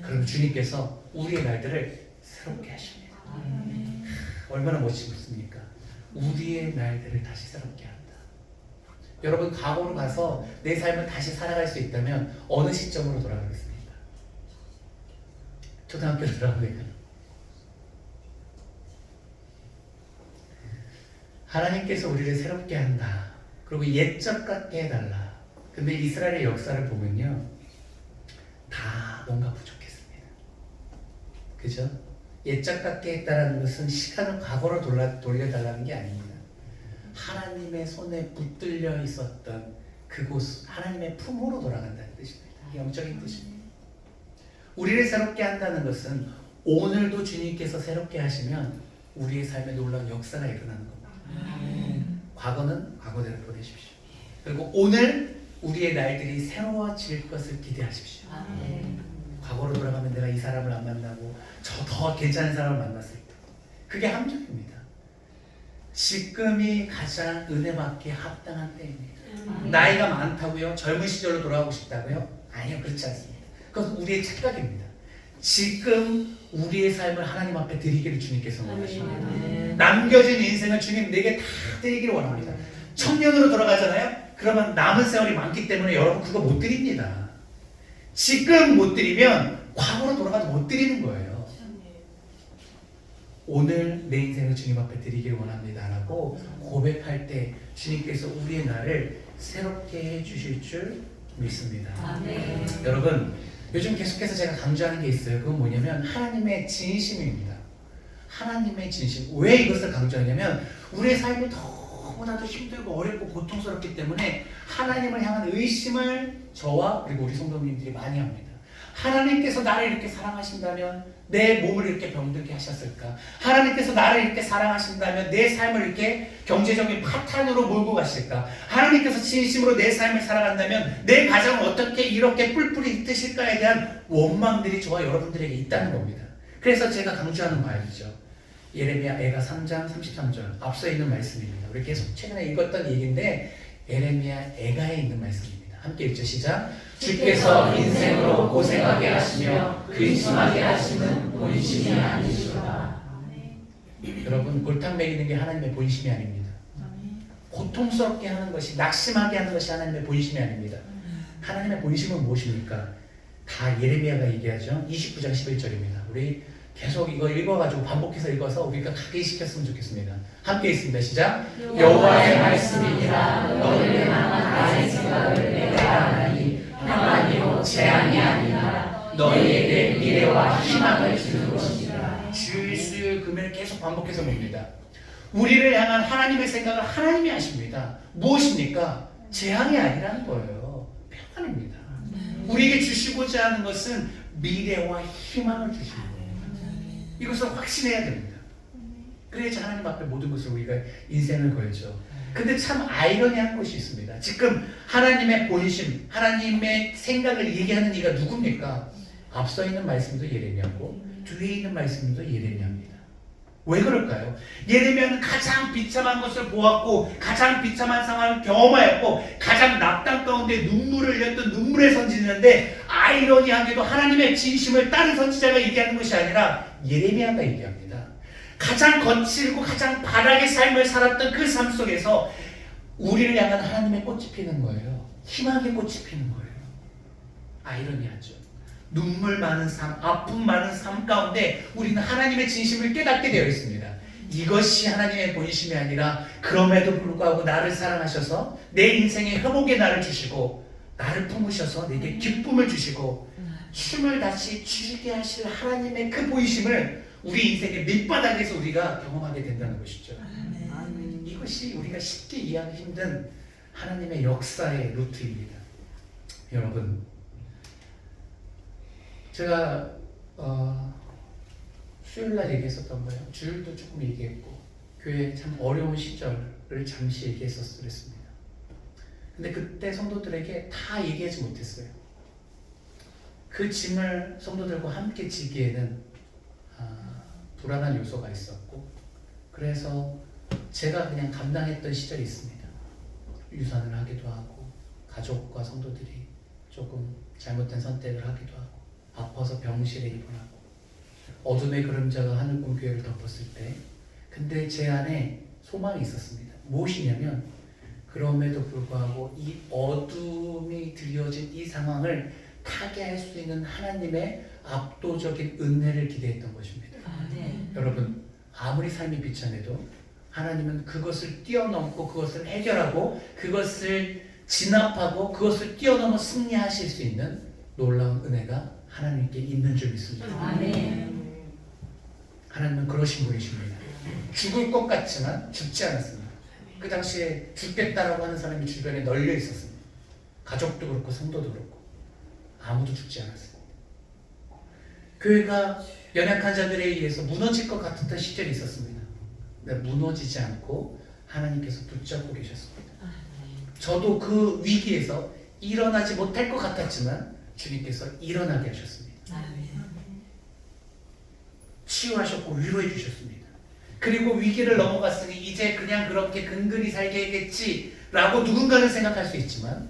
Speaker 1: 그럼 주님께서 우리의 날들을 새롭게 하십니다. 얼마나 멋있습니까? 우리의 날들을 다시 새롭게 한다. 여러분 과거로 가서 내 삶을 다시 살아갈 수 있다면 어느 시점으로 돌아가겠습니까? 초등학교로 돌아가니까. 하나님께서 우리를 새롭게 한다. 그리고 옛적 같게 해달라. 근데 이스라엘의 역사를 보면요, 다 뭔가 부족했습니다. 그죠? 옛적 같게 했다는 것은 시간을 과거로 돌려달라는 게 아닙니다. 하나님의 손에 붙들려 있었던 그곳, 하나님의 품으로 돌아간다는 뜻입니다. 영적인 뜻입니다. 우리를 새롭게 한다는 것은 오늘도 주님께서 새롭게 하시면 우리의 삶에 놀라운 역사가 일어나는 겁니다. 과거는 과거대로 보내십시오. 그리고 오늘 우리의 날들이 새로워질 것을 기대하십시오. 과거로 돌아가면 내가 이 사람을 안 만나고 저 더 괜찮은 사람을 만났을 때, 그게 함정입니다. 지금이 가장 은혜받기에 합당한 때입니다. 나이가 많다고요? 젊은 시절로 돌아가고 싶다고요? 아니요, 그렇지 않습니다. 그것은 우리의 착각입니다. 지금 우리의 삶을 하나님 앞에 드리기를 주님께서 원하십니다. 남겨진 인생을 주님 내게 다 드리기를 원합니다. 청년으로 돌아가잖아요? 그러면 남은 세월이 많기 때문에 여러분 그거 못 드립니다. 지금 못 드리면 과거로 돌아가도 못 드리는 거예요. 오늘 내 인생을 주님 앞에 드리기를 원합니다 라고 고백할 때 주님께서 우리의 날을 새롭게 해주실 줄 믿습니다. 여러분 요즘 계속해서 제가 강조하는 게 있어요. 그건 뭐냐면 하나님의 진심입니다. 하나님의 진심. 왜 이것을 강조하냐면 우리의 삶이 너무나도 힘들고 어렵고 고통스럽기 때문에 하나님을 향한 의심을 저와 그리고 우리 성도님들이 많이 합니다. 하나님께서 나를 이렇게 사랑하신다면 내 몸을 이렇게 병들게 하셨을까? 하나님께서 나를 이렇게 사랑하신다면 내 삶을 이렇게 경제적인 파탄으로 몰고 가실까? 하나님께서 진심으로 내 삶을 사랑한다면 내 가정을 어떻게 이렇게 뿔뿔이 흩으실까에 대한 원망들이 저와 여러분들에게 있다는 겁니다. 그래서 제가 강조하는 말이죠. 예레미야 애가 3장 33절 앞서 있는 말씀입니다. 우리 계속 최근에 읽었던 얘기인데 예레미야 애가에 있는 말씀입니다. 함께 읽죠. 시작.
Speaker 2: 주께서 인생으로 고생하게 하시며 근심하게 하시는 본심이 아니시로다.
Speaker 1: 여러분 골탕 먹이는 게 하나님의 본심이 아닙니다. 고통스럽게 하는 것이 낙심하게 하는 것이 하나님의 본심이 아닙니다. 하나님의 본심은 무엇입니까? 다 예레미야가 얘기하죠. 29장 11절입니다. 우리 계속 이거 읽어가지고 반복해서 읽어서 우리가 각인시켰으면 좋겠습니다. 함께 읽습니다. 시작.
Speaker 2: 여호와의 말씀이니라. 너를 향한 나의 생각을 내가 아나니 평안이요 재앙이 아니라 너희에게 미래와 희망을 주는 것이니라.
Speaker 1: 주일, 수요일, 금요일 계속 반복해서 봅니다. 우리를 향한 하나님의 생각을 하나님이 하십니다. 무엇입니까? 재앙이 아니라는 거예요. 평안입니다. 우리에게 주시고자 하는 것은 미래와 희망을 주시는 거예요. 이것을 확신해야 됩니다. 그래야지 하나님 앞에 모든 것을 우리가 인생을 걸죠. 근데 참 아이러니한 것이 있습니다. 지금 하나님의 본심, 하나님의 생각을 얘기하는 이가 누굽니까? 앞서 있는 말씀도 예레미야고 뒤에 있는 말씀도 예레미야입니다. 왜 그럴까요? 예레미야는 가장 비참한 것을 보았고 가장 비참한 상황을 경험하였고 가장 낙담 가운데 눈물을 흘렸던 눈물의 선지자인데 아이러니하게도 하나님의 진심을 다른 선지자가 얘기하는 것이 아니라 예레미야가 얘기합니다. 가장 거칠고 가장 바닥의 삶을 살았던 그 삶 속에서 우리를 향한 하나님의 꽃이 피는 거예요. 희망의 꽃이 피는 거예요. 아이러니하죠. 눈물 많은 삶, 아픔 많은 삶 가운데 우리는 하나님의 진심을 깨닫게 되어 있습니다. 이것이 하나님의 본심이 아니라 그럼에도 불구하고 나를 사랑하셔서 내 인생의 회복의 날을 주시고 나를 품으셔서 내게 기쁨을 주시고 춤을 다시 추게 하실 하나님의 그 보이심을 우리 인생의 밑바닥에서 우리가 경험하게 된다는 것이죠. 이것이 우리가 쉽게 이해하기 힘든 하나님의 역사의 루트입니다. 여러분, 제가 수요일날 얘기했었던 거예요. 주일도 조금 얘기했고 교회 참 어려운 시절을 잠시 얘기했었습니다. 근데 그때 성도들에게 다 얘기하지 못했어요. 그 짐을 성도들과 함께 지기에는 불안한 요소가 있었고 그래서 제가 그냥 감당했던 시절이 있습니다. 유산을 하기도 하고 가족과 성도들이 조금 잘못된 선택을 하기도 하고 아파서 병실에 입원하고 어둠의 그림자가 하늘꿈 교회를 덮었을 때 근데 제 안에 소망이 있었습니다. 무엇이냐면 그럼에도 불구하고 이 어둠이 드리워진 이 상황을 타개할 수 있는 하나님의 압도적인 은혜를 기대했던 것입니다. 여러분 아무리 삶이 비참해도 하나님은 그것을 뛰어넘고 그것을 해결하고 그것을 진압하고 그것을 뛰어넘어 승리하실 수 있는 놀라운 은혜가 하나님께 있는 줄 믿습니다. 하나님은 그러신 분이십니다. 죽을 것 같지만 죽지 않았습니다. 그 당시에 죽겠다라고 하는 사람이 주변에 널려 있었습니다. 가족도 그렇고 성도도 그렇고 아무도 죽지 않았습니다. 교회가 연약한 자들에 의해서 무너질 것 같았던 시절이 있었습니다. 무너지지 않고 하나님께서 붙잡고 계셨습니다. 저도 그 위기에서 일어나지 못할 것 같았지만 주님께서 일어나게 하셨습니다. 치유하셨고 위로해 주셨습니다. 그리고 위기를 넘어갔으니 이제 그냥 그렇게 근근히 살게겠지라고 누군가는 생각할 수 있지만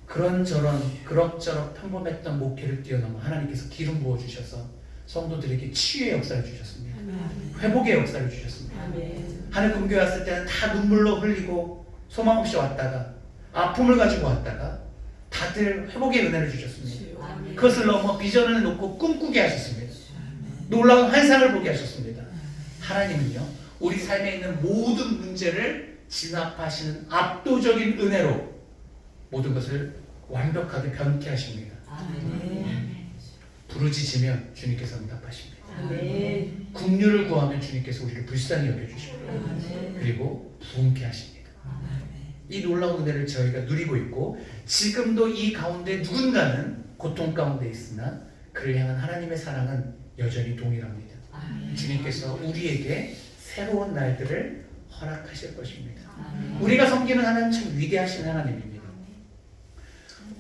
Speaker 1: 그런저런 그럭저럭 평범했던 목회를 뛰어넘어 하나님께서 기름 부어주셔서 성도들에게 치유의 역사를 주셨습니다. 회복의 역사를 주셨습니다. 하늘 금교에 왔을 때는 다 눈물로 흘리고 소망 없이 왔다가 아픔을 가지고 왔다가 다들 회복의 은혜를 주셨습니다. 그것을 넘어 비전을 놓고 꿈꾸게 하셨습니다. 놀라운 환상을 보게 하셨습니다. 하나님은요 우리 삶에 있는 모든 문제를 진압하시는 압도적인 은혜로 모든 것을 완벽하게 변케 하십니다. 부르짖으면 주님께서 응답하십니다.
Speaker 2: 아멘.
Speaker 1: 긍휼을 구하면 주님께서 우리를 불쌍히 여겨주시고 그리고 부흥케 하십니다. 이 놀라운 은혜를 저희가 누리고 있고 지금도 이 가운데 누군가는 고통 가운데 있으나 그를 향한 하나님의 사랑은 여전히 동일합니다. 주님께서 우리에게 새로운 날들을 허락하실 것입니다. 우리가 섬기는 하나님 참 위대하신 하나님입니다.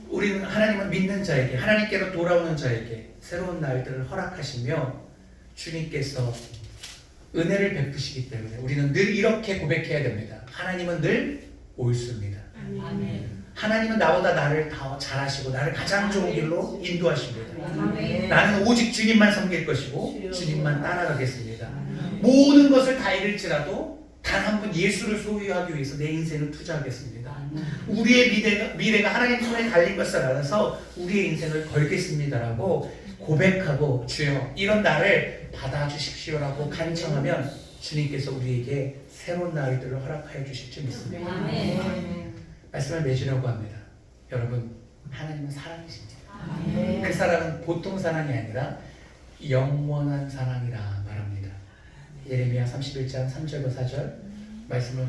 Speaker 1: 우리는 하나님을 믿는 자에게 하나님께로 돌아오는 자에게 새로운 날들을 허락하시며 주님께서 은혜를 베푸시기 때문에 우리는 늘 이렇게 고백해야 됩니다. 하나님은 늘 옳습니다. 하나님은 나보다 나를 더 잘하시고 나를 가장 좋은 길로 인도하십니다. 나는 오직 주님만 섬길 것이고 주님만 따라가겠습니다. 모든 것을 다 잃을지라도 단 한 번 예수를 소유하기 위해서 내 인생을 투자하겠습니다. 우리의 미래가 하나님 손에 달린 것을 알아서 우리의 인생을 걸겠습니다라고 고백하고 주여 이런 나를 받아주십시오라고 간청하면 주님께서 우리에게 새로운 날들을 허락하여 주실 줄 믿습니다. 말씀을 맺으려고 합니다. 여러분 하나님은 사랑이십니다. 그 사랑은 보통 사랑이 아니라 영원한 사랑이라 말합니다. 예레미야 31장 3절과 4절 말씀으로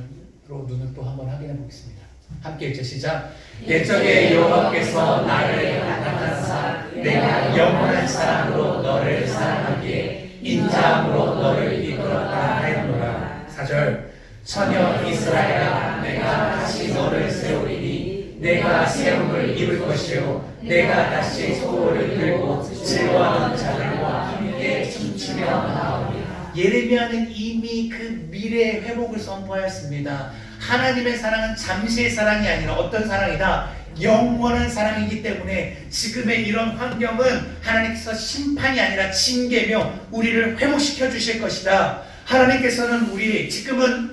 Speaker 1: 눈을 또 한번 확인해 보겠습니다. 함께 읽자 시작. 옛적에 여호와께서 나를 나타나사 내가 영원한 사랑으로 너를 사랑하기에 인자함으로 너를 이끌었다 하였노라. 4절 처녀 이스라엘아 내가 다시 너를 세우리니 내가 세움을 입을 것이요 내가 다시 소호를 들고 즐거워하는 자들과 함께 춤추며 나오리라. 예레미야는 이미 그 미래의 회복을 선포하였습니다. 하나님의 사랑은 잠시의 사랑이 아니라 어떤 사랑이다? 영원한 사랑이기 때문에 지금의 이런 환경은 하나님께서 심판이 아니라 징계며 우리를 회복시켜 주실 것이다. 하나님께서는 우리 지금은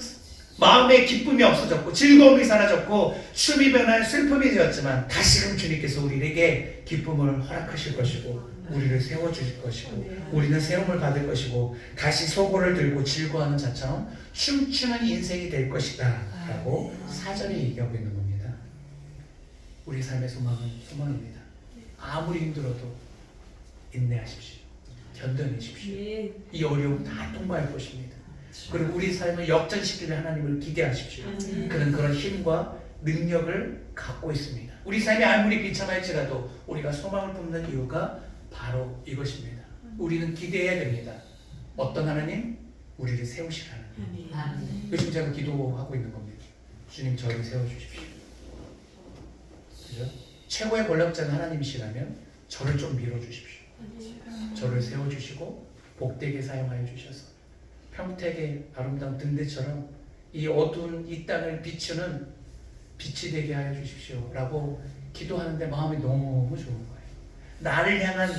Speaker 1: 마음에 기쁨이 없어졌고 즐거움이 사라졌고 춤이 변한 슬픔이 되었지만 다시금 주님께서 우리에게 기쁨을 허락하실 것이고 우리를 세워주실 것이고 우리는 세움을 받을 것이고 다시 소고를 들고 즐거워하는 자처럼 춤추는 인생이 될 것이다 라고 4절에 얘기하고 있는 겁니다. 우리 삶의 소망은 소망입니다. 아무리 힘들어도 인내하십시오. 견뎌내십시오. 이 어려움 다 통과할 것입니다. 그리고 우리 삶을 역전시키는 하나님을 기대하십시오. 그는 그런 힘과 능력을 갖고 있습니다. 우리 삶이 아무리 비참할지라도 우리가 소망을 품는 이유가 바로 이것입니다. 우리는 기대해야 됩니다. 어떤 하나님? 우리를 세우실 하나님. 요즘 제가 기도하고 있는 겁니다. 주님 저를 세워주십시오. 그죠? 최고의 권력자는 하나님이시라면 저를 좀 밀어주십시오. 저를 세워주시고 복되게 사용하여 주셔서 평택의 아름다운 등대처럼 이 어두운 이 땅을 비추는 빛이 되게 하여 주십시오 라고 기도하는데 마음이 너무 좋은 거예요. 나를 향한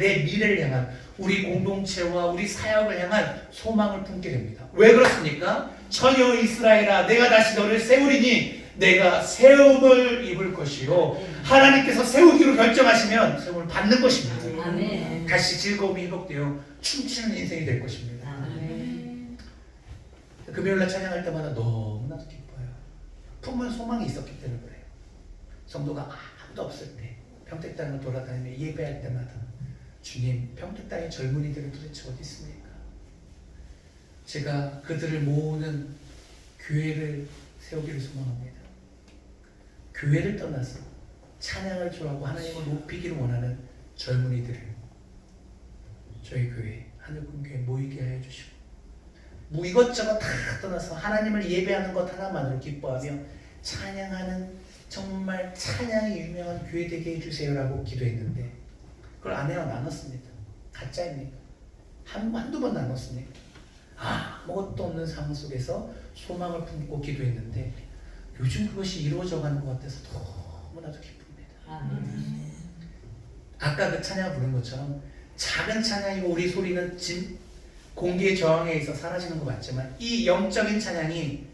Speaker 1: 내 미래를 향한 우리 공동체와 우리 사역을 향한 소망을 품게 됩니다. 왜 그렇습니까? 처녀 이스라엘아 내가 다시 너를 세우리니 내가 세움을 입을 것이요 하나님께서 세우기로 결정하시면 세움을 받는 것입니다.
Speaker 2: 아멘.
Speaker 1: 다시 즐거움이 회복되어 춤추는 인생이 될 것입니다. 금요일날 찬양할 때마다 너무나도 기뻐요. 품은 소망이 있었기 때문에 그래요. 성도가 아무도 없을 때 평택 땅을 돌아다니며 예배할 때마다 주님 평택 땅의 젊은이들은 도대체 어디 있습니까? 제가 그들을 모으는 교회를 세우기를 소망합니다. 교회를 떠나서 찬양을 좋아하고 하나님을 높이기를 원하는 젊은이들을 저희 교회 하늘군교회에 모이게 하여 주시고 이것저것 다 떠나서 하나님을 예배하는 것 하나만으로 기뻐하며 찬양하는 정말 찬양이 유명한 교회 되게 해주세요라고 기도했는데 그걸 안 해요. 나눴습니다. 가짜입니까? 한두 번 나눴습니까? 아무것도 없는 상황 속에서 소망을 품고 기도했는데 요즘 그것이 이루어져가는 것 같아서 너무나도 기쁩니다. 아까 그 찬양 부른 것처럼 작은 찬양이고 우리 소리는 공기의 저항에 있어 사라지는 것 같지만 이 영적인 찬양이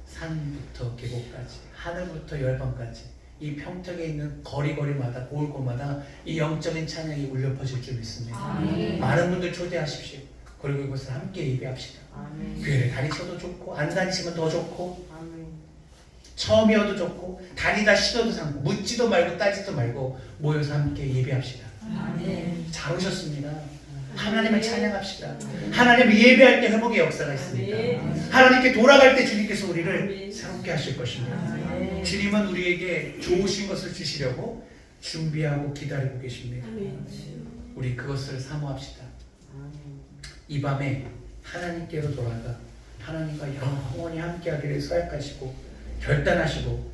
Speaker 1: 산부터 계곡까지 하늘부터 열방까지 이 평택에 있는 거리마다 골고마다 이 영적인 찬양이 울려 퍼질 줄 믿습니다.
Speaker 2: 아멘.
Speaker 1: 많은 분들 초대하십시오. 그리고 이것을 함께 예배합시다. 교회를 다니셔도 좋고 안 다니시면 더 좋고 처음이어도 좋고 다니다 쉬어도 상고 묻지도 말고 따지도 말고 모여서 함께 예배합시다. 잘 오셨습니다.
Speaker 3: 하나님을 찬양합시다. 하나님을 예배할 때 회복의 역사가 있습니다. 하나님께 돌아갈 때 주님께서 우리를 새롭게 하실 것입니다. 주님은 우리에게 좋으신 것을 주시려고 준비하고 기다리고 계십니다. 우리 그것을 사모합시다. 이 밤에 하나님께로 돌아가 하나님과 영원히 함께하기를 서약하시고 결단하시고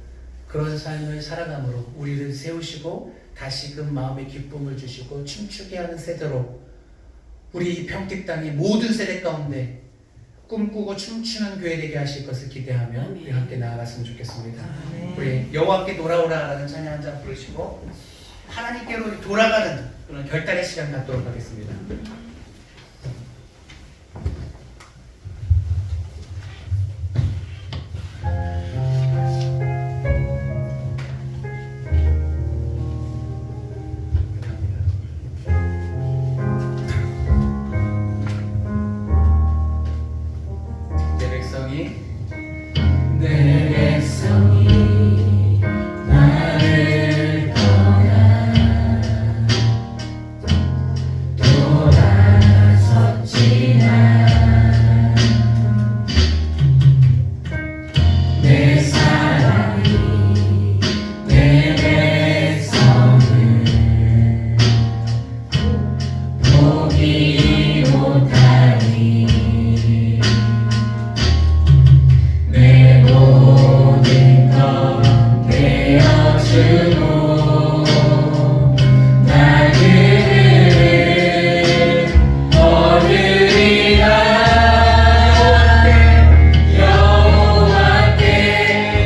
Speaker 3: 그런 삶을 살아감으로 우리를 세우시고 다시금 마음의 기쁨을 주시고 춤추게 하는 세대로 우리 평택 땅의 모든 세대 가운데 꿈꾸고 춤추는 교회 되게 하실 것을 기대하며 우리 함께 나아갔으면 좋겠습니다. 우리 여호와께 돌아오라라는 찬양 한 장 부르시고 하나님께로 돌아가는 그런 결단의 시간 갖도록 하겠습니다.
Speaker 2: 내 백성이 나를 떠나 돌아섰지만 내 사랑이 내 백성을 포기 못하니 내 모든 것 내어주고 나를 얻으리라. 여호와께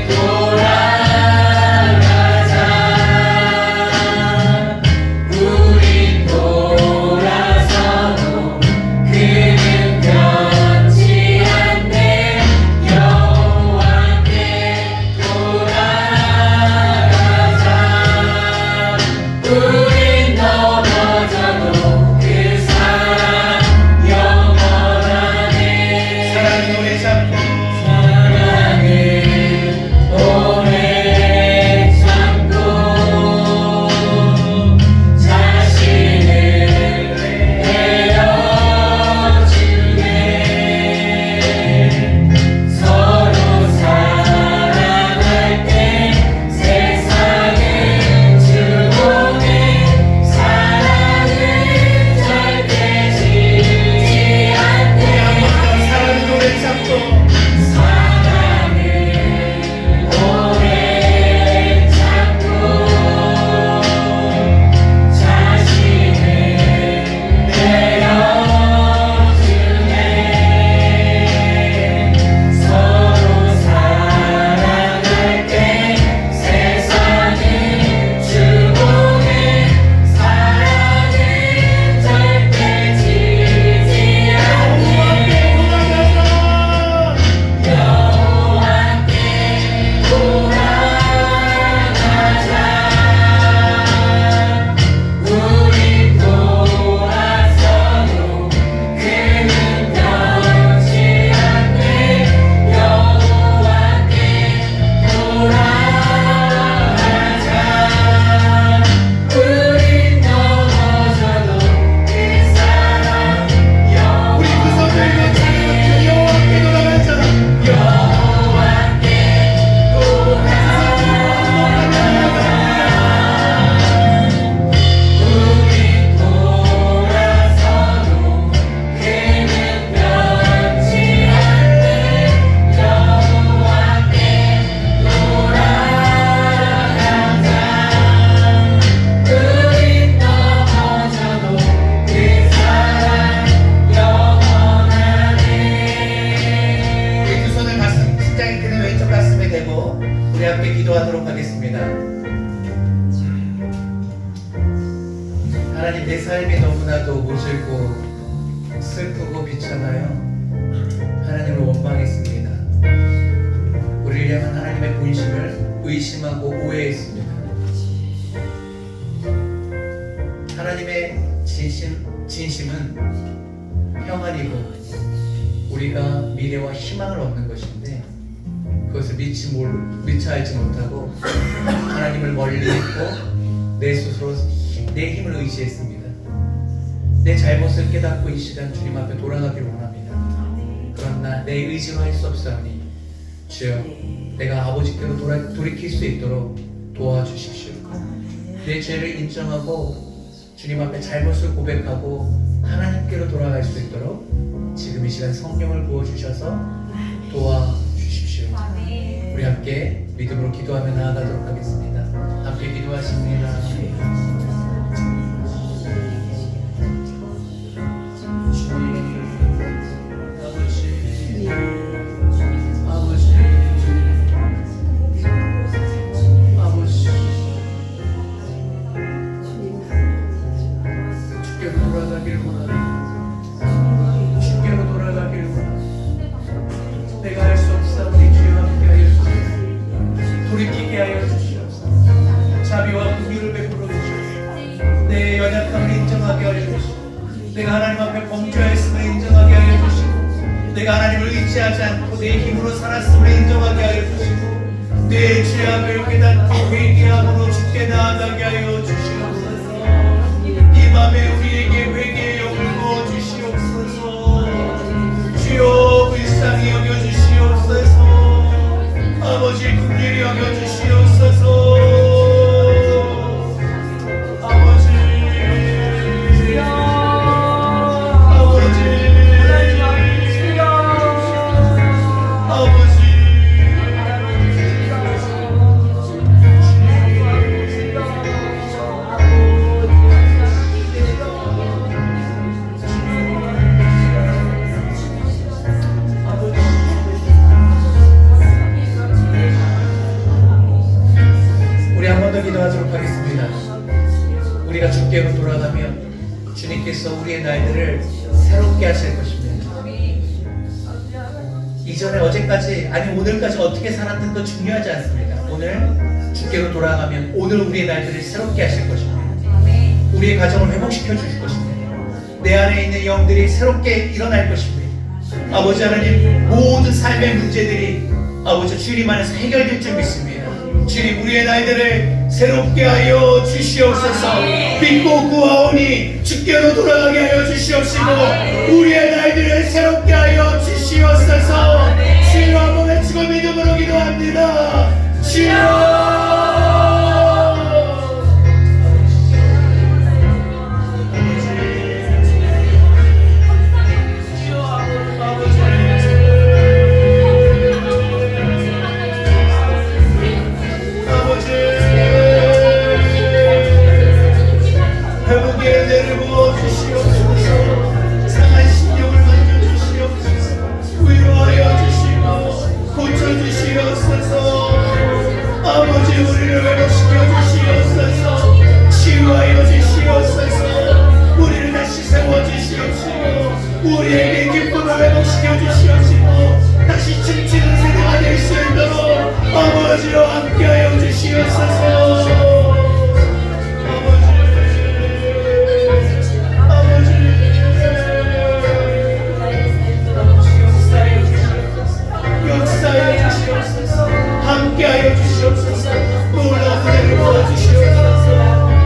Speaker 2: 돌아가자. 우린 돌아서도 그는 변치 않네. 우린 넘어져도 그 사랑 영원하네.
Speaker 3: 사랑은 오래 참고
Speaker 2: 사랑은 오래 참고 자신을 내어주네. 서로 사랑할 때 세상은 주고 사랑은 절대 지지 않네.
Speaker 3: 사랑은 오래 참고
Speaker 2: 사랑은 오래 참고 자신을 내어주네. 서로 사랑할 때 세상은 주고는 사랑은 절대 지지 않네. 여호와께 돌아가자. 우린 돌아서도 그는 변치 않네. 여호와께 돌아가자. 우린 넘어져도 그 사랑
Speaker 3: 우리 그 손들고 찬양합시다. 여호와께 돌아가자.
Speaker 2: 여호와께 돌아가자. 우린 돌아서도 그는 변치 않네. 여호와께 돌아가자. 우린 넘어져도 그 사랑 영원하네.
Speaker 3: 우리 두 손을 가슴 심장이 크는 왼쪽 가슴에 대고 우리 함께 기도하도록 하겠습니다.
Speaker 1: 하나님 내 삶이 너무나도 모질고 슬프고 비참하여 하나님을 원망했습니다. 우리를 향한 하나님의 본심을 의심하고 오해했습니다. 하나님의 진심은 평안이고 우리가 미래와 희망을 얻는 것인데 그것을 미처 알지 못하고 하나님을 멀리 했고 내 스스로 내 힘을 의지했습니다. 내 잘못을 깨닫고 이 시간 주님 앞에 돌아가기를 원합니다. 그러나 내 의지로 할 수 없사오니 주여 내가 아버지께로 돌이킬 수 있도록 도와주십시오. 내 죄를 인정하고 주님 앞에 잘못을 고백하고 하나님께로 돌아갈 수 있도록 지금 이 시간 성령을 부어주셔서 도와주십시오. 우리 함께 믿음으로 기도하며 나아가도록 하겠습니다. 함께 기도하십니다.
Speaker 3: 내가 하나님 앞에 범죄했음을 인정하게 하여 주시고 내가 하나님을 의지하지 않고 내 힘으로 살았음을 인정하게 하여 주시고 내 죄악을 깨닫고 회개함으로 주께 나아가게 하여 주시옵소서. 이 밤에 우리에게 회개의 영을 부어주시옵소서. 주여 불쌍히 여겨주시옵소서. 아버지 긍휼히 여겨주시옵소서.
Speaker 1: 기도하도록 하겠습니다. 우리가 주께로 돌아가면 주님께서 우리의 날들을 새롭게 하실 것입니다. 이전에 어제까지 아니 오늘까지 어떻게 살았던 건 중요하지 않습니다. 오늘 주께로 돌아가면 오늘 우리의 날들을 새롭게 하실 것입니다. 우리의 가정을 회복시켜 주실 것입니다. 내 안에 있는 영들이 새롭게 일어날 것입니다. 아버지 하나님 모든 삶의 문제들이 아버지 주님 안에서 해결될 줄 믿습니다. 주님 우리의 날들을 새롭게 하여 주시옵소서. 믿고 구하오니 주께로 돌아가게 하여 주시옵시고 우리의 날들을 새롭게 하여 주시옵소서. 주여 한번 외치고 믿음으로 기도합니다. 주여 우리에게 기쁨을 회복시켜 주시옵시고 다시 춤추는 세대가 될 수 있도록 아버지와 함께하여 주시옵소서. 역사하여 주시옵소서. 함께하여 주시옵소서. 놀라운 은혜를 부어주시옵소서.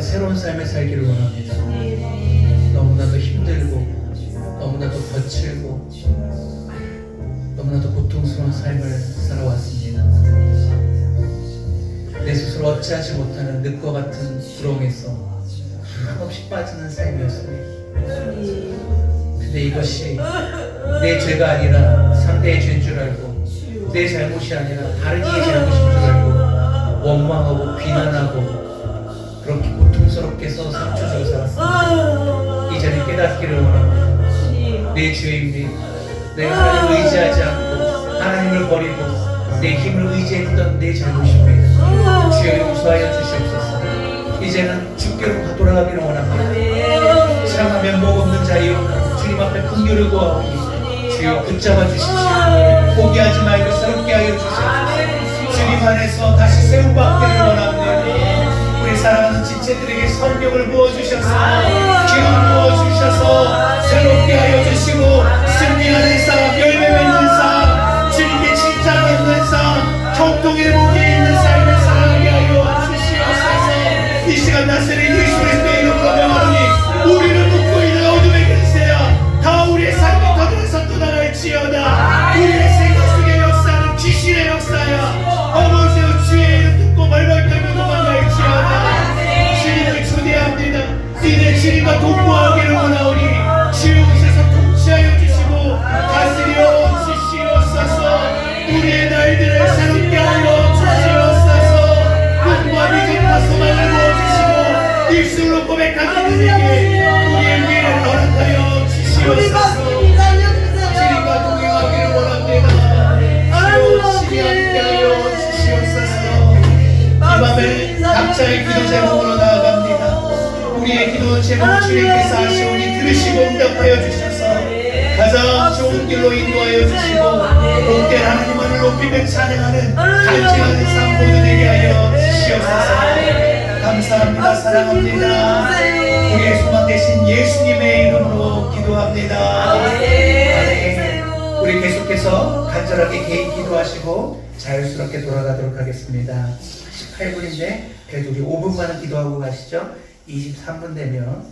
Speaker 1: 새로운 삶을 살기를 원합니다. 너무나도 힘들고 너무나도 거칠고 너무나도 고통스러운 삶을 살아왔습니다. 내 스스로 어찌하지 못하는 늪과 같은 구렁에서 한없이 빠지는 삶이었습니다. 근데 이것이 내 죄가 아니라 상대의 죄인 줄 알고 내 잘못이 아니라 다른 이의 잘못인 줄 알고 원망하고 비난하고 그렇게 고통스럽게 서 상처 주고 살았습니다. 이제는 깨닫기를 원합니다. 내 죄입니다. 내가 하나님을 의지하지 않고 하나님을 버리고 내 힘을 의지했던 내 잘못입니다. 주여 용서하여 주시옵소서. 이제는 주께로 돌아가기를 원합니다. 사랑하면 목 없는 자이요 주님 앞에 긍휼을 구하오니
Speaker 3: 주여 붙잡아 주십시오. 포기하지 말고 새롭게 하여 주시옵소서. 주님 안에서 다시 세움받기를 원합니다. 우리 사랑하는 지체들에게 성령을 부어주셔서 기름 부어주셔서 새롭게 하여 주시고 승리하는 삶, 열매 맺는 삶, 주님께 칭찬받는 삶, 경통의 목에 있는 삶을 살아가게 하여 주시옵소서. 이 시간 나서는 예수 그리스도의 이름으로 명하노니 우리를 묶고 있는 어둠의 근세야 다 우리의 삶이 터져서 떠나갈지어다. 우리의 생각 속의 역사는 귀신의 역사야. 어머니여 주의 이름 듣고 발발 떨며 도망갈지어다. 주님을 초대합니다. 이내 주님과 동무하기를 원하오니 주여 오셔서 통치하여 주시고 다스려 주시옵소서. 우리의 날들을 새롭게 하여 주시옵소서. 꿈과 믿음과 소망을 부어주시고 입술로 고백하는 이에게 우리의 미래를 허락하여 주시옵소서. 주님과 동행하기를 원합니다. 주여 주님 함께하여 주시옵소서. 이 밤에 각자의 기도 제목으로 나아갑니다. 우리의 기도 제목 주님께서 하시오니 들으시고 응답하여 주셔서 가장 좋은 길로 인도하여 주시고 복된 하나님만을 높이며 찬양하는 간증하는 삶 모두 되게 하여 주시옵소서. 감사합니다. 사랑합니다. 우리의 소망 되신 예수님의 이름으로 기도합니다. 아멘. 우리 계속해서 간절하게 개인 기도하시고 자유스럽게 돌아가도록 하겠습니다. 18분인데 그래도 우리 5분만은 기도하고 가시죠. 23분 되면